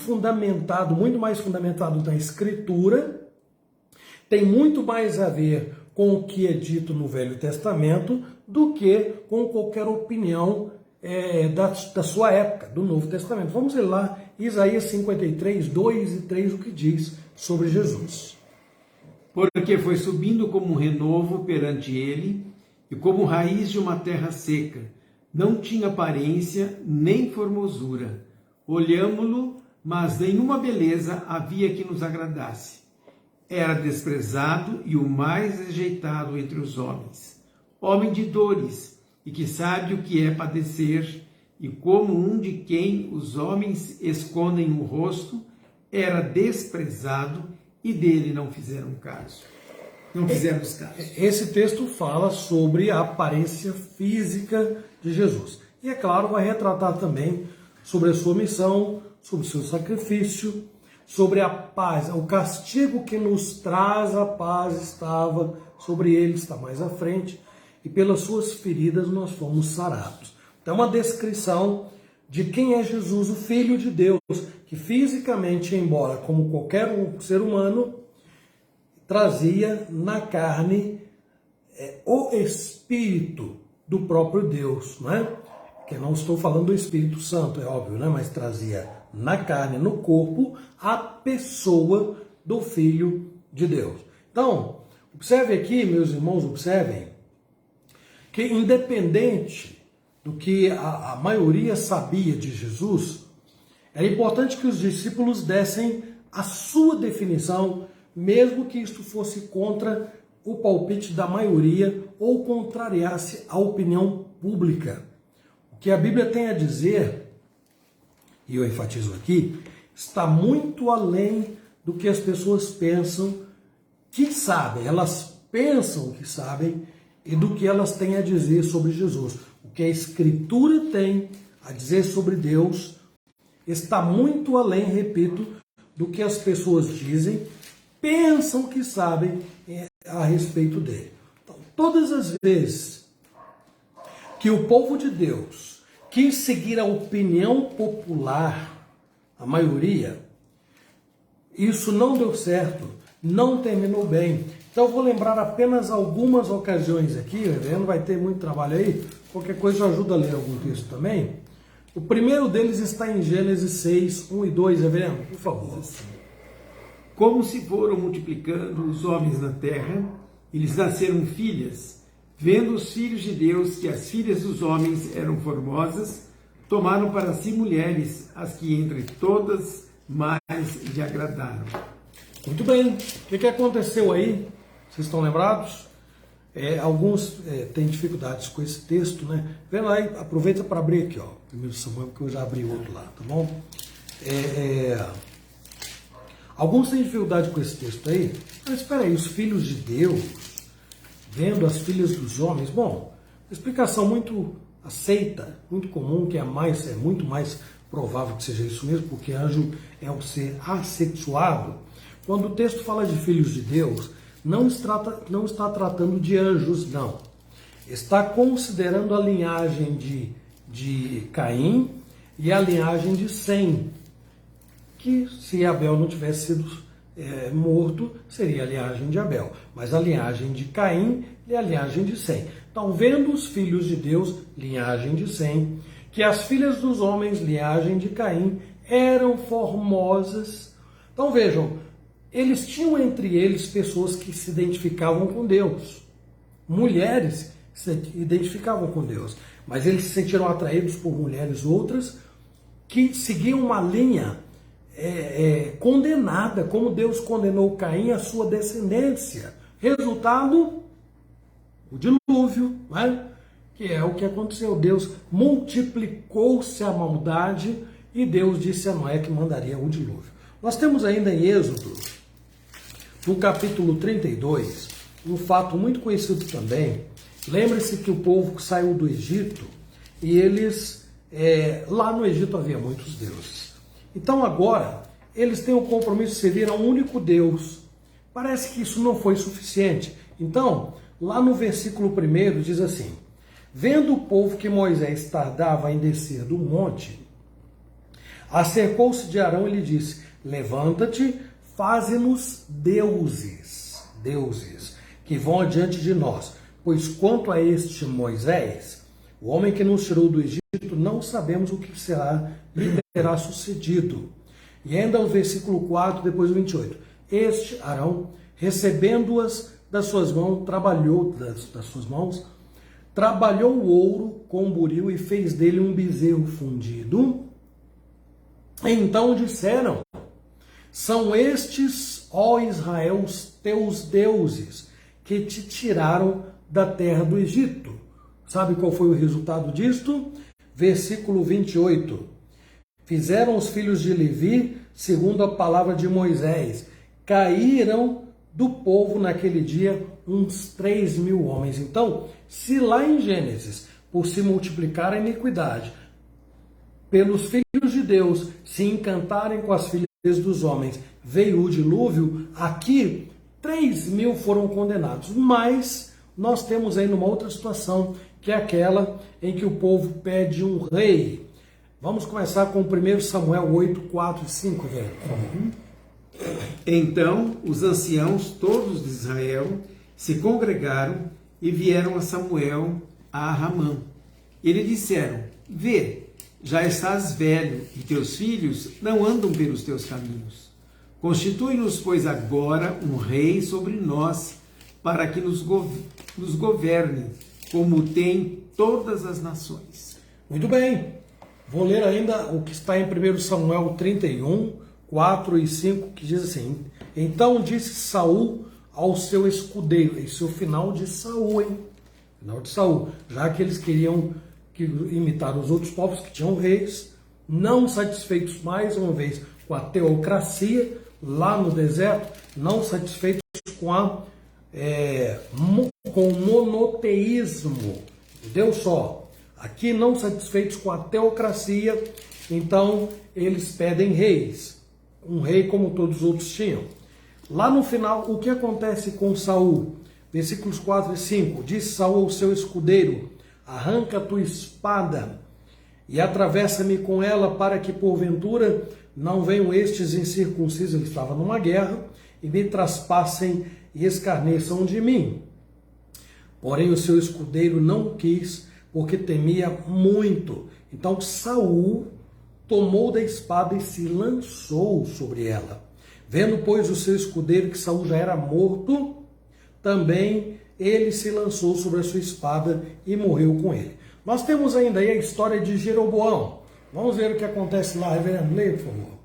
mais fundamentado na Escritura, tem muito mais a ver com o que é dito no Velho Testamento do que com qualquer opinião da sua época, do Novo Testamento. Vamos ler lá Isaías 53, 2 e 3, o que diz sobre Jesus. Porque foi subindo como um renovo perante ele, e como raiz de uma terra seca. Não tinha aparência nem formosura. Olhámo-lo, mas nenhuma beleza havia que nos agradasse. Era desprezado e o mais rejeitado entre os homens. Homem de dores, e que sabe o que é padecer, e como um de quem os homens escondem o rosto, era desprezado e dele não fizeram caso. Não fizemos caso. Esse texto fala sobre a aparência física de Jesus. E, é claro, vai retratar também sobre a sua missão, sobre o seu sacrifício, sobre a paz. O castigo que nos traz a paz estava sobre ele, está mais à frente, e pelas suas feridas nós fomos sarados. Então, uma descrição de quem é Jesus, o Filho de Deus, que fisicamente, embora como qualquer ser humano, trazia na carne o Espírito do próprio Deus, né? Que não estou falando do Espírito Santo, é óbvio, né? Mas trazia na carne, no corpo, a pessoa do Filho de Deus. Então, observe aqui, meus irmãos, observem, que independente do que a maioria sabia de Jesus, era importante que os discípulos dessem a sua definição, mesmo que isto fosse contra o palpite da maioria ou contrariasse a opinião pública. O que a Bíblia tem a dizer, e eu enfatizo aqui, está muito além do que as pessoas pensam que sabem. Elas pensam que sabem e do que elas têm a dizer sobre Jesus. O que a Escritura tem a dizer sobre Deus está muito além, repito, do que as pessoas dizem, pensam que sabem a respeito dele. Então, todas as vezes que o povo de Deus quis seguir a opinião popular, a maioria, isso não deu certo, não terminou bem. Então eu vou lembrar apenas algumas ocasiões aqui, não vai ter muito trabalho aí, qualquer coisa eu ajudo a ler algum texto também. O primeiro deles está em Gênesis 6, 1 e 2, Reverendo, por favor. Como se foram multiplicando os homens na terra, e lhes nasceram filhas, vendo os filhos de Deus que as filhas dos homens eram formosas, tomaram para si mulheres, as que entre todas mais lhe agradaram. Muito bem, o que aconteceu aí? Vocês estão lembrados? Alguns têm dificuldades com esse texto, né? Vem lá e aproveita para abrir aqui, ó, 1 Samuel, que eu já abri o outro lá, tá bom? Alguns têm dificuldade com esse texto aí, mas espera aí, os filhos de Deus, vendo as filhas dos homens, bom, explicação muito aceita, muito comum, que é muito mais provável que seja isso mesmo, porque anjo é um ser assexuado. Quando o texto fala de filhos de Deus, não está tratando de anjos, não. Está considerando a linhagem de Caim e a linhagem de Sem, que se Abel não tivesse sido morto, seria a linhagem de Abel. Mas a linhagem de Caim é a linhagem de Sem. Então, vendo os filhos de Deus, linhagem de Sem, que as filhas dos homens, linhagem de Caim, eram formosas. Então, vejam, eles tinham entre eles pessoas que se identificavam com Deus. Mulheres se identificavam com Deus. Mas eles se sentiram atraídos por mulheres outras que seguiam uma linha condenada, como Deus condenou Caim e a sua descendência. Resultado, o dilúvio, né? Que é o que aconteceu. Deus multiplicou-se a maldade e Deus disse a Noé que mandaria o dilúvio. Nós temos ainda em Êxodo, no capítulo 32, um fato muito conhecido também. Lembre-se que o povo saiu do Egito e eles, lá no Egito havia muitos deuses. Então agora, eles têm o compromisso de servir a um único Deus. Parece que isso não foi suficiente. Então, lá no versículo 1 diz assim: Vendo o povo que Moisés tardava em descer do monte, acercou-se de Arão e lhe disse: levanta-te, faze-nos deuses, que vão adiante de nós. Pois quanto a este Moisés, o homem que nos tirou do Egito, não sabemos o que lhe terá sucedido. E ainda o versículo 4, depois o 28. Este, Arão, recebendo-as das suas mãos, trabalhou o ouro com o buril e fez dele um bezerro fundido. Então disseram: são estes, ó Israel, os teus deuses, que te tiraram da terra do Egito. Sabe qual foi o resultado disto? Versículo 28. Fizeram os filhos de Levi, segundo a palavra de Moisés. Caíram do povo naquele dia uns 3.000 homens. Então, se lá em Gênesis, por se multiplicar a iniquidade, pelos filhos de Deus se encantarem com as filhas dos homens, veio o dilúvio, aqui 3.000 foram condenados. Mas nós temos aí uma outra situação, que é aquela em que o povo pede um rei. Vamos começar com 1 Samuel 8, 4 e 5, velho. Então os anciãos todos de Israel se congregaram e vieram a Samuel a Ramã. E lhe disseram: vê, já estás velho e teus filhos não andam pelos teus caminhos. Constitui-nos, pois, agora um rei sobre nós, para que nos governe, como tem todas as nações. Muito bem. Vou ler ainda o que está em 1 Samuel 31, 4 e 5, que diz assim: então disse Saul ao seu escudeiro. Esse é o final de Saul, hein? Final de Saul. Já que eles queriam imitar os outros povos que tinham reis, não satisfeitos mais uma vez com a teocracia lá no deserto, não satisfeitos com o monoteísmo, Deus só. Aqui não satisfeitos com a teocracia, então eles pedem reis, um rei como todos os outros tinham. Lá no final, o que acontece com Saul? Versículos 4 e 5, disse Saul ao seu escudeiro: arranca a tua espada e atravessa-me com ela, para que porventura não venham estes incircuncisos, ele estava numa guerra, e me traspassem e escarneçam de mim. Porém o seu escudeiro não quis, porque temia muito. Então Saul tomou da espada e se lançou sobre ela. Vendo, pois, o seu escudeiro que Saul já era morto, também ele se lançou sobre a sua espada e morreu com ele. Nós temos ainda aí a história de Jeroboão. Vamos ver o que acontece lá, reverendo. Leia, por favor.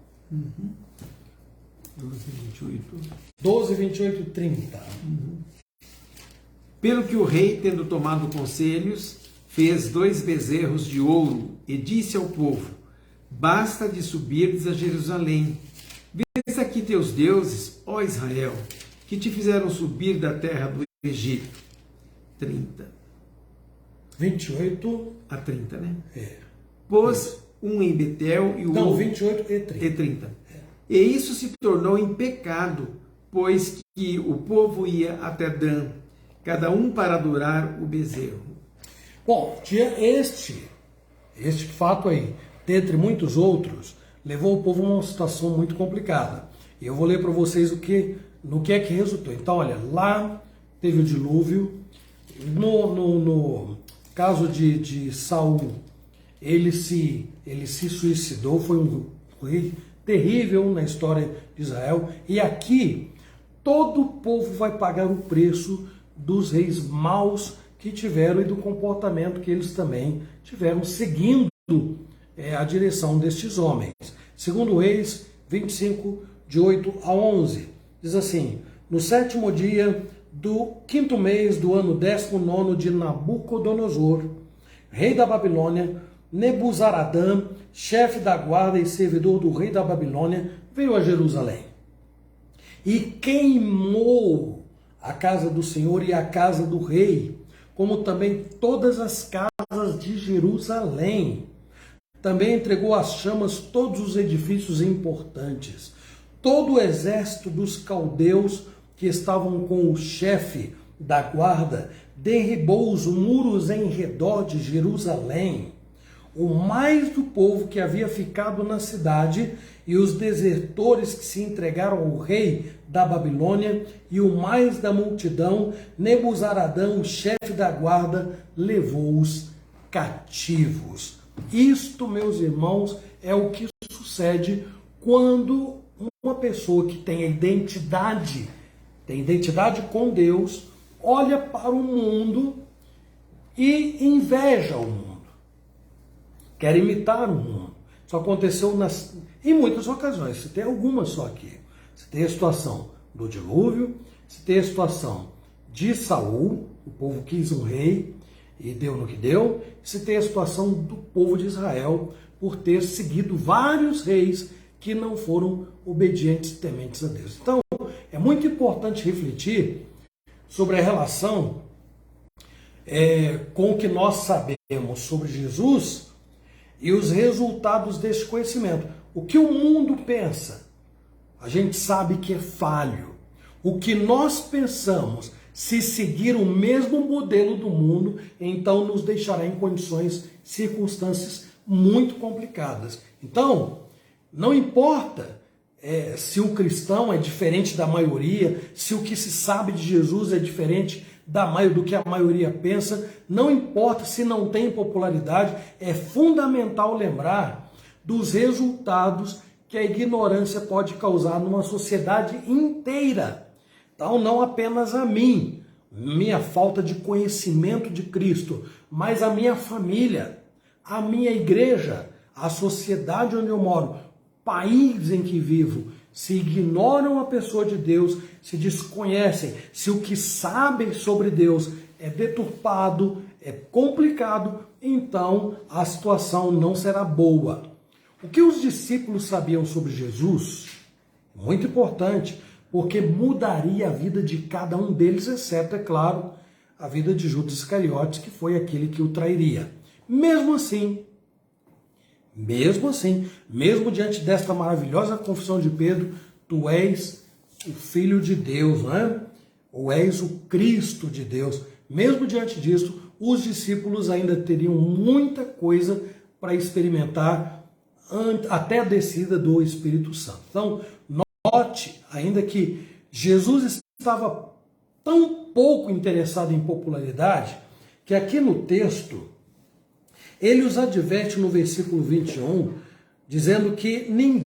12, 28. 12, 28 e 30. Pelo que o rei, tendo tomado conselhos, fez 2 bezerros de ouro e disse ao povo: basta de subirdes a Jerusalém. Vês aqui teus deuses, ó Israel, que te fizeram subir da terra do Egito. 30. 28 a 30, né? É. Pôs um em Betel e o Não, outro... 28 e 30. E 30. E isso se tornou em pecado, pois que o povo ia até Dan, cada um para adorar o bezerro. Bom, tinha este fato aí, dentre muitos outros, levou o povo a uma situação muito complicada. E eu vou ler para vocês no que é que resultou. Então, olha, lá teve o dilúvio. No caso de Saul, ele se suicidou, foi um rei terrível na história de Israel. E aqui, todo o povo vai pagar o preço dos reis maus que tiveram e do comportamento que eles também tiveram, seguindo a direção destes homens. Segundo Reis 25, de 8 a 11, diz assim: no 7º dia do 5º mês do ano 19º de Nabucodonosor, rei da Babilônia, Nebuzaradã, chefe da guarda e servidor do rei da Babilônia, veio a Jerusalém e queimou a casa do Senhor e a casa do rei, como também todas as casas de Jerusalém. Também entregou às chamas todos os edifícios importantes. Todo o exército dos caldeus que estavam com o chefe da guarda derribou os muros em redor de Jerusalém, o mais do povo que havia ficado na cidade e os desertores que se entregaram ao rei da Babilônia e o mais da multidão, Nebuzaradã, o chefe da guarda, levou-os cativos. Isto, meus irmãos, é o que sucede quando uma pessoa que tem identidade com Deus, olha para o mundo e inveja o mundo. Quer imitar o mundo. Isso aconteceu em muitas ocasiões. Você tem algumas só aqui. Você tem a situação do dilúvio, você tem a situação de Saul, o povo quis um rei e deu no que deu. Você tem a situação do povo de Israel por ter seguido vários reis que não foram obedientes e tementes a Deus. Então, é muito importante refletir sobre a relação com o que nós sabemos sobre Jesus e os resultados desse conhecimento. O que o mundo pensa, a gente sabe que é falho. O que nós pensamos, se seguir o mesmo modelo do mundo, então nos deixará em circunstâncias muito complicadas. Então, não importa se o cristão é diferente da maioria, se o que se sabe de Jesus é diferente do que a maioria pensa, não importa se não tem popularidade, é fundamental lembrar dos resultados que a ignorância pode causar numa sociedade inteira. Então, não apenas a mim, minha falta de conhecimento de Cristo, mas a minha família, a minha igreja, a sociedade onde eu moro, país em que vivo, se ignoram a pessoa de Deus, se desconhecem, se o que sabem sobre Deus é deturpado, é complicado, então a situação não será boa. O que os discípulos sabiam sobre Jesus, muito importante, porque mudaria a vida de cada um deles, exceto, é claro, a vida de Judas Iscariotes, que foi aquele que o trairia. Mesmo assim, mesmo diante desta maravilhosa confissão de Pedro, tu és o Filho de Deus, não é? Ou és o Cristo de Deus. Mesmo diante disso, os discípulos ainda teriam muita coisa para experimentar até a descida do Espírito Santo. Então, note ainda que Jesus estava tão pouco interessado em popularidade, que aqui no texto, ele os adverte no versículo 21, dizendo que nenhum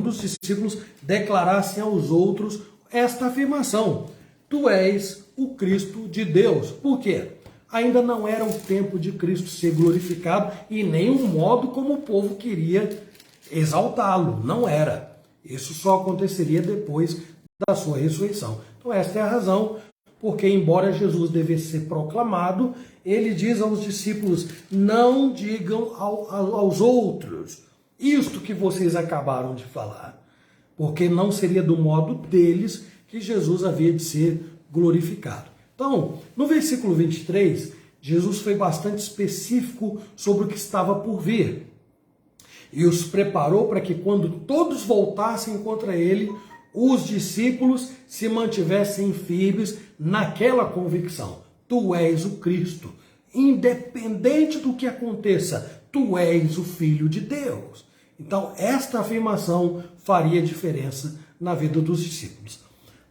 dos discípulos declarassem aos outros esta afirmação: tu és o Cristo de Deus. Por quê? Ainda não era o tempo de Cristo ser glorificado e nem o modo como o povo queria exaltá-lo. Não era. Isso só aconteceria depois da sua ressurreição. Então esta é a razão porque, embora Jesus devesse ser proclamado, ele diz aos discípulos: não digam aos outros isto que vocês acabaram de falar, porque não seria do modo deles que Jesus havia de ser glorificado. Então, no versículo 23, Jesus foi bastante específico sobre o que estava por vir e os preparou para que, quando todos voltassem contra ele, os discípulos se mantivessem firmes naquela convicção: tu és o Cristo, independente do que aconteça, tu és o Filho de Deus. Então, esta afirmação faria diferença na vida dos discípulos.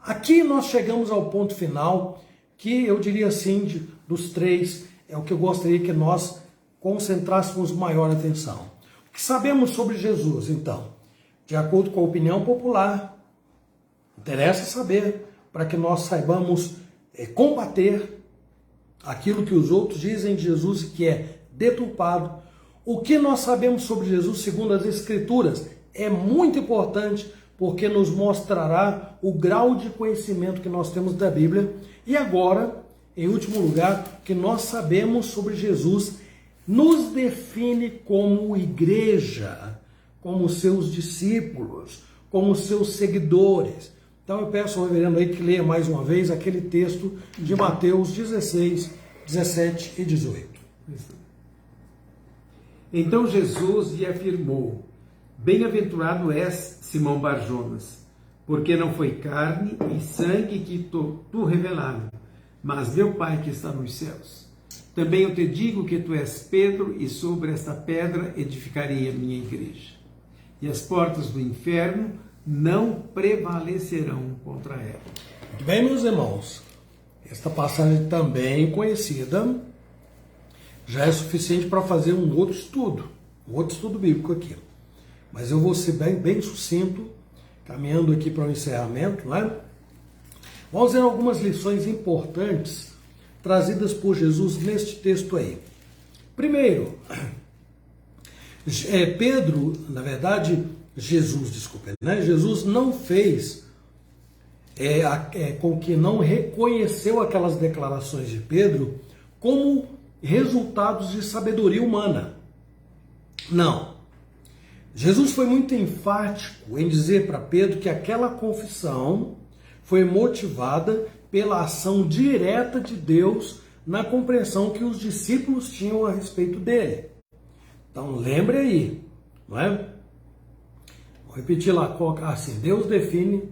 Aqui nós chegamos ao ponto final, que eu diria assim, dos três, é o que eu gostaria que nós concentrássemos maior atenção. O que sabemos sobre Jesus, então? De acordo com a opinião popular, interessa saber, para que nós saibamos combater aquilo que os outros dizem de Jesus e que é deturpado. O que nós sabemos sobre Jesus segundo as Escrituras é muito importante, porque nos mostrará o grau de conhecimento que nós temos da Bíblia. E agora, em último lugar, o que nós sabemos sobre Jesus nos define como igreja, como seus discípulos, como seus seguidores. Então eu peço ao reverendo aí que leia mais uma vez aquele texto de Mateus 16, 17 e 18. Então Jesus lhe afirmou: bem-aventurado és, Simão Barjonas, porque não foi carne e sangue que tu revelaram, mas meu Pai que está nos céus. Também eu te digo que tu és Pedro, e sobre esta pedra edificarei a minha igreja. E as portas do inferno não prevalecerão contra ela. Muito bem, meus irmãos. Esta passagem também conhecida já é suficiente para fazer um outro estudo bíblico aqui. Mas eu vou ser bem sucinto, caminhando aqui para o encerramento, né? Vamos ver algumas lições importantes trazidas por Jesus neste texto aí. Primeiro, Pedro, na verdade, Jesus não fez com que não reconheceu aquelas declarações de Pedro como resultados de sabedoria humana. Não. Jesus foi muito enfático em dizer para Pedro que aquela confissão foi motivada pela ação direta de Deus na compreensão que os discípulos tinham a respeito dele. Então lembre aí, não é? Vou repetir lá, assim, Deus define,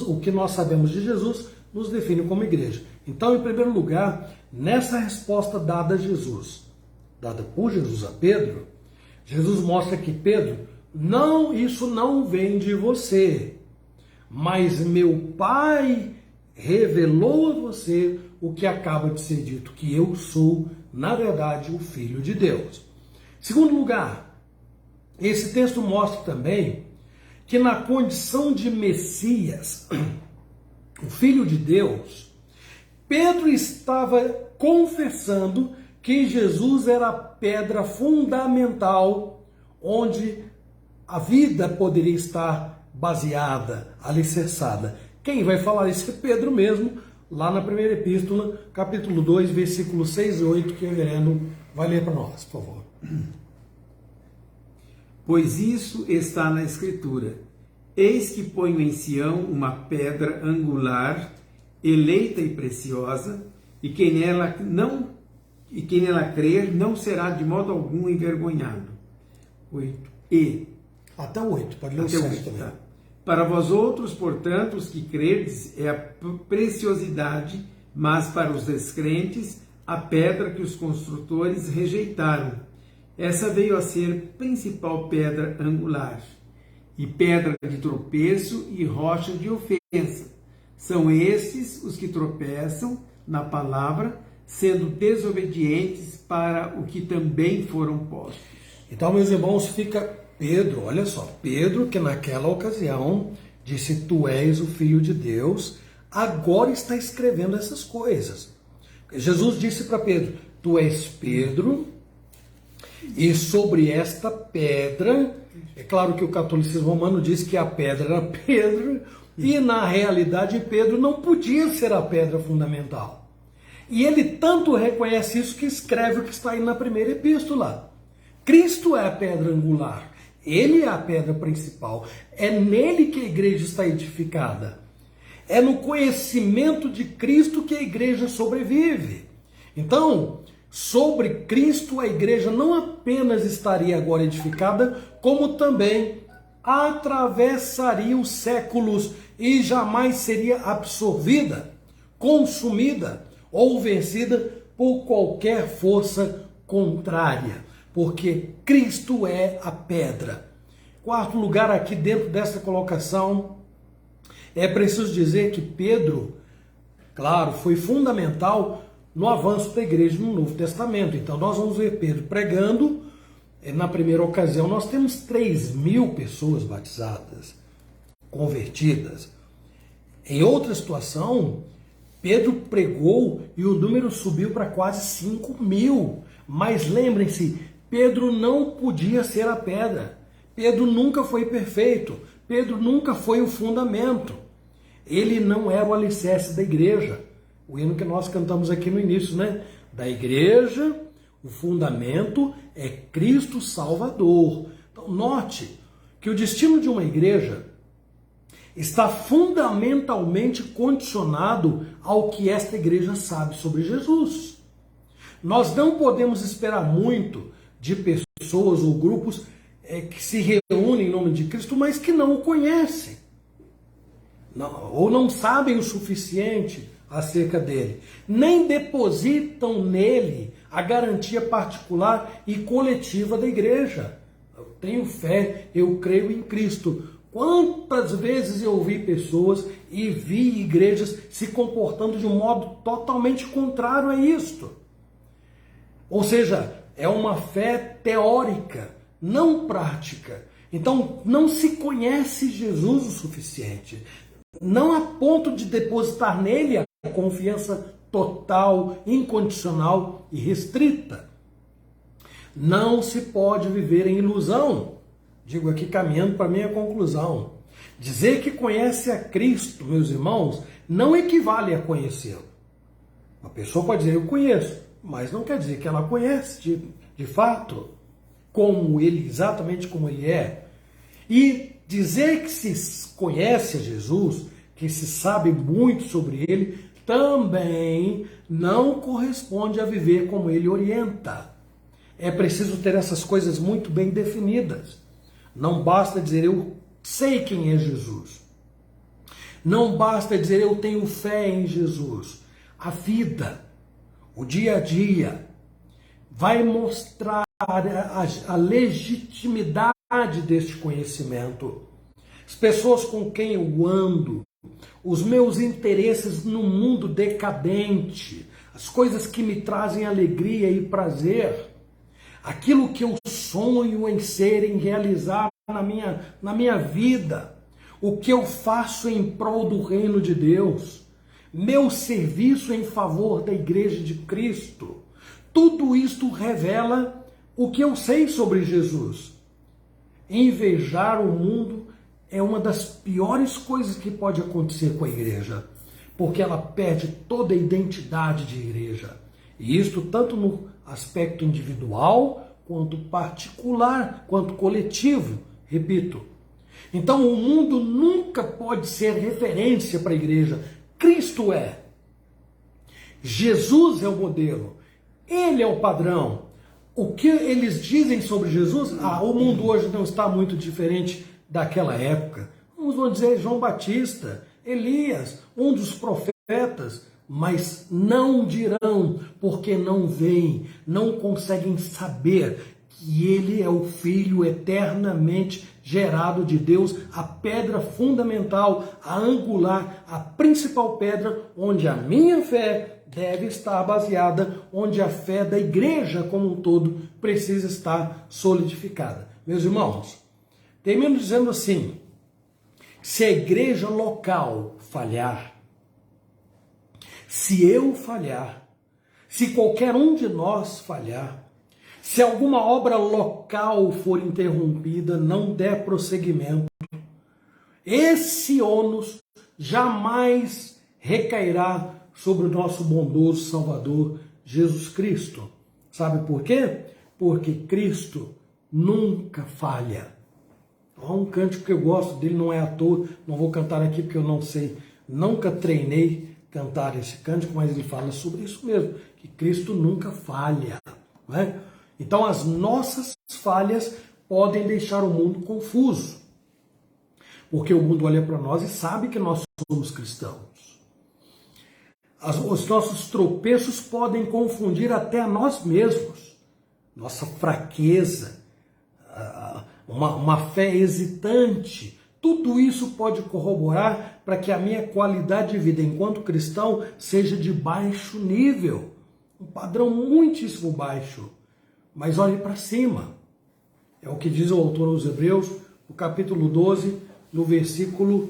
o que nós sabemos de Jesus nos define como igreja. Então, em primeiro lugar, nessa resposta dada por Jesus a Pedro, Jesus mostra que Pedro, isso não vem de você, mas meu Pai revelou a você o que acaba de ser dito, que eu sou, na verdade, o Filho de Deus. Segundo lugar, esse texto mostra também que na condição de Messias, o Filho de Deus, Pedro estava confessando que Jesus era a pedra fundamental onde a vida poderia estar baseada, alicerçada. Quem vai falar isso é Pedro mesmo, lá na primeira epístola, capítulo 2, versículos 6 e 8, que o reverendo vai ler para nós, por favor. Pois isso está na Escritura. Eis que ponho em Sião uma pedra angular, eleita e preciosa, e quem nela crer não será de modo algum envergonhado. 8. Até o 8, pode ler o 7 também. Tá. Para vós outros, portanto, os que credes, é a preciosidade, mas para os descrentes, a pedra que os construtores rejeitaram. Essa veio a ser principal pedra angular, e pedra de tropeço e rocha de ofensa. São estes os que tropeçam na palavra, sendo desobedientes para o que também foram postos. Então, meus irmãos, fica Pedro, olha só, Pedro que naquela ocasião disse, tu és o Filho de Deus, agora está escrevendo essas coisas. Jesus disse para Pedro, tu és Pedro, e sobre esta pedra, é claro que o catolicismo romano diz que a pedra era Pedro, e na realidade Pedro não podia ser a pedra fundamental. E ele tanto reconhece isso que escreve o que está aí na primeira epístola. Cristo é a pedra angular, ele é a pedra principal, é nele que a igreja está edificada. É no conhecimento de Cristo que a igreja sobrevive. Então, sobre Cristo, a igreja não apenas estaria agora edificada, como também atravessaria os séculos e jamais seria absorvida, consumida ou vencida por qualquer força contrária, porque Cristo é a pedra. Quarto lugar aqui dentro dessa colocação, é preciso dizer que Pedro, claro, foi fundamental no avanço da igreja no Novo Testamento. Então nós vamos ver Pedro pregando. Na primeira ocasião nós temos 3.000 pessoas batizadas, convertidas. Em outra situação, Pedro pregou e o número subiu para quase 5.000. Mas lembrem-se, Pedro não podia ser a pedra. Pedro nunca foi perfeito. Pedro nunca foi o fundamento. Ele não era o alicerce da igreja. O hino que nós cantamos aqui no início, né? Da igreja, o fundamento é Cristo Salvador. Então, note que o destino de uma igreja está fundamentalmente condicionado ao que esta igreja sabe sobre Jesus. Nós não podemos esperar muito de pessoas ou grupos que se reúnem em nome de Cristo, mas que não o conhecem. ou não sabem o suficiente acerca dele, nem depositam nele a garantia particular e coletiva da igreja. Eu tenho fé, eu creio em Cristo. Quantas vezes eu vi pessoas e vi igrejas se comportando de um modo totalmente contrário a isto? Ou seja, é uma fé teórica, não prática. Então, não se conhece Jesus o suficiente. Não a ponto de depositar nele a confiança total, incondicional e restrita. Não se pode viver em ilusão. Digo aqui caminhando para a minha conclusão. Dizer que conhece a Cristo, meus irmãos, não equivale a conhecê-lo. Uma pessoa pode dizer, eu conheço, mas não quer dizer que ela conhece de fato como ele, exatamente como ele é. E dizer que se conhece a Jesus, que se sabe muito sobre ele, também não corresponde a viver como ele orienta. É preciso ter essas coisas muito bem definidas. Não basta dizer eu sei quem é Jesus. Não basta dizer eu tenho fé em Jesus. A vida, o dia a dia, vai mostrar a legitimidade deste conhecimento. As pessoas com quem eu ando, os meus interesses no mundo decadente, as coisas que me trazem alegria e prazer, aquilo que eu sonho em ser, em realizar na minha vida, o que eu faço em prol do reino de Deus, meu serviço em favor da Igreja de Cristo, tudo isto revela o que eu sei sobre Jesus. Invejar o mundo é uma das piores coisas que pode acontecer com a igreja, porque ela perde toda a identidade de igreja. E isto tanto no aspecto individual, quanto particular, quanto coletivo, repito. Então o mundo nunca pode ser referência para a igreja. Cristo é. Jesus é o modelo. Ele é o padrão. O que eles dizem sobre Jesus? O mundo hoje não está muito diferente daquela época. Uns vão dizer João Batista, Elias, um dos profetas, mas não dirão, porque não veem, não conseguem saber que ele é o Filho eternamente gerado de Deus, a pedra fundamental, a angular, a principal pedra onde a minha fé deve estar baseada, onde a fé da igreja como um todo precisa estar solidificada. Meus irmãos, termino dizendo assim, se a igreja local falhar, se eu falhar, se qualquer um de nós falhar, se alguma obra local for interrompida, não der prosseguimento, esse ônus jamais recairá sobre o nosso bondoso Salvador Jesus Cristo. Sabe por quê? Porque Cristo nunca falha. Há um cântico que eu gosto dele, não é à toa, não vou cantar aqui porque eu não sei, nunca treinei cantar esse cântico, mas ele fala sobre isso mesmo, que Cristo nunca falha, não é? Então as nossas falhas podem deixar o mundo confuso, porque o mundo olha para nós e sabe que nós somos cristãos. Os nossos tropeços podem confundir até a nós mesmos, nossa fraqueza, uma fé hesitante. Tudo isso pode corroborar para que a minha qualidade de vida enquanto cristão seja de baixo nível, um padrão muitíssimo baixo. Mas olhe para cima. É o que diz o autor aos Hebreus, no capítulo 12, no versículo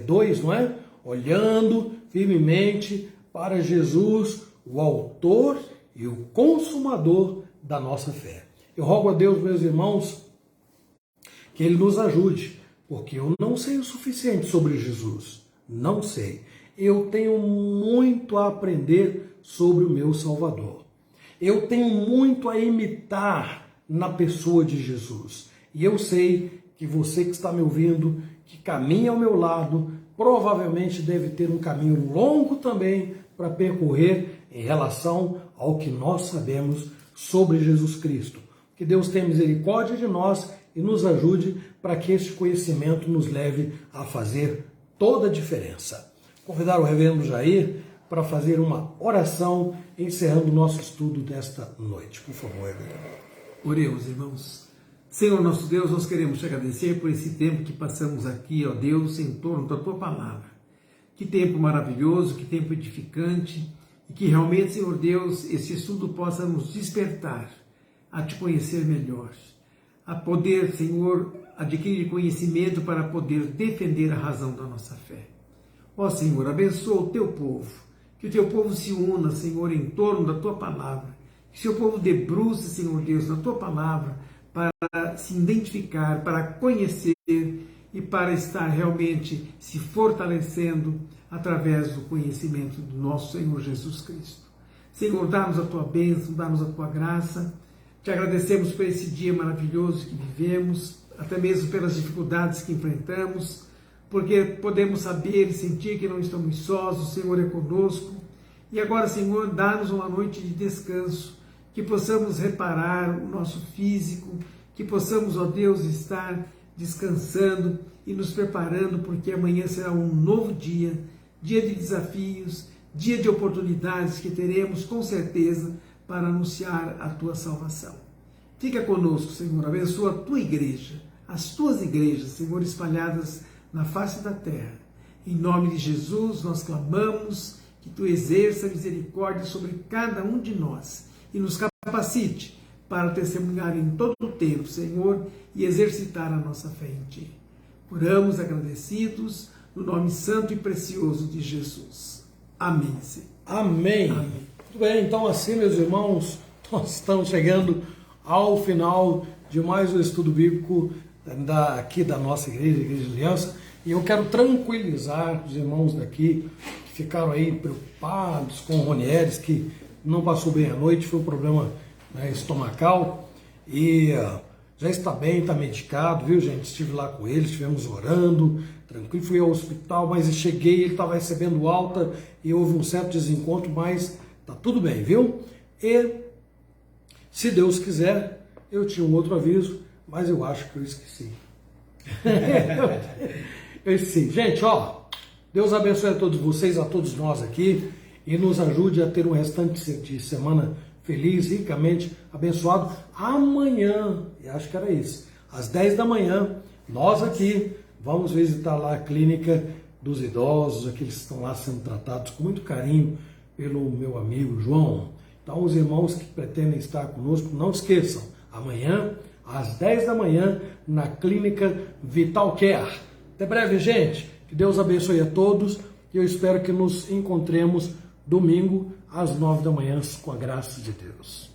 2, não é? Olhando firmemente para Jesus, o autor e o consumador da nossa fé. Eu rogo a Deus, meus irmãos, que Ele nos ajude, porque eu não sei o suficiente sobre Jesus. Não sei. Eu tenho muito a aprender sobre o meu Salvador. Eu tenho muito a imitar na pessoa de Jesus. E eu sei que você que está me ouvindo, que caminha ao meu lado, provavelmente deve ter um caminho longo também para percorrer em relação ao que nós sabemos sobre Jesus Cristo. Que Deus tenha misericórdia de nós e nos ajude para que este conhecimento nos leve a fazer toda a diferença. Convidar o reverendo Jair para fazer uma oração encerrando o nosso estudo desta noite. Por favor, reverendo. Oremos, irmãos. Senhor nosso Deus, nós queremos te agradecer por esse tempo que passamos aqui, ó Deus, em torno da tua palavra. Que tempo maravilhoso, que tempo edificante, e que realmente, Senhor Deus, esse estudo possa nos despertar a te conhecer melhor, a poder, Senhor, adquirir conhecimento para poder defender a razão da nossa fé. Ó Senhor, abençoa o teu povo, que o teu povo se una, Senhor, em torno da tua palavra, que o teu povo debruce, Senhor Deus, na tua palavra, para se identificar, para conhecer e para estar realmente se fortalecendo através do conhecimento do nosso Senhor Jesus Cristo. Senhor, dá-nos a tua bênção, dá-nos a tua graça. Te agradecemos por esse dia maravilhoso que vivemos, até mesmo pelas dificuldades que enfrentamos, porque podemos saber e sentir que não estamos sós, o Senhor é conosco. E agora, Senhor, dá-nos uma noite de descanso, que possamos reparar o nosso físico, que possamos, ó Deus, estar descansando e nos preparando, porque amanhã será um novo dia, dia de desafios, dia de oportunidades que teremos com certeza para anunciar a tua salvação. Fica conosco, Senhor, abençoa a tua igreja, as tuas igrejas, Senhor, espalhadas na face da terra. Em nome de Jesus, nós clamamos que tu exerça misericórdia sobre cada um de nós e nos capacite para testemunhar em todo o tempo, Senhor, e exercitar a nossa fé em Ti. Oramos agradecidos no nome santo e precioso de Jesus. Amém, Senhor. Amém. Amém. Muito bem, então assim, meus irmãos, nós estamos chegando ao final de mais um estudo bíblico aqui da nossa igreja, Igreja de Aliança, e eu quero tranquilizar os irmãos daqui que ficaram aí preocupados com o Ronieres, que não passou bem a noite, foi um problema, né, estomacal, e já está bem, está medicado, viu, gente? Estive lá com ele, estivemos orando, tranquilo, fui ao hospital, mas cheguei, ele estava recebendo alta e houve um certo desencontro, mas tá tudo bem, viu? E, se Deus quiser, eu tinha um outro aviso, mas eu acho que eu esqueci. Eu esqueci. Gente, ó, Deus abençoe a todos vocês, a todos nós aqui, e nos ajude a ter um restante de semana feliz, ricamente abençoado. Amanhã, e acho que era isso, às 10 da manhã, nós aqui vamos visitar lá a clínica dos idosos, aqueles que estão lá sendo tratados com muito carinho pelo meu amigo João. Então, os irmãos que pretendem estar conosco, não esqueçam, amanhã, às 10 da manhã, na clínica Vital Care. Até breve, gente. Que Deus abençoe a todos e eu espero que nos encontremos domingo às 9 da manhã, com a graça de Deus.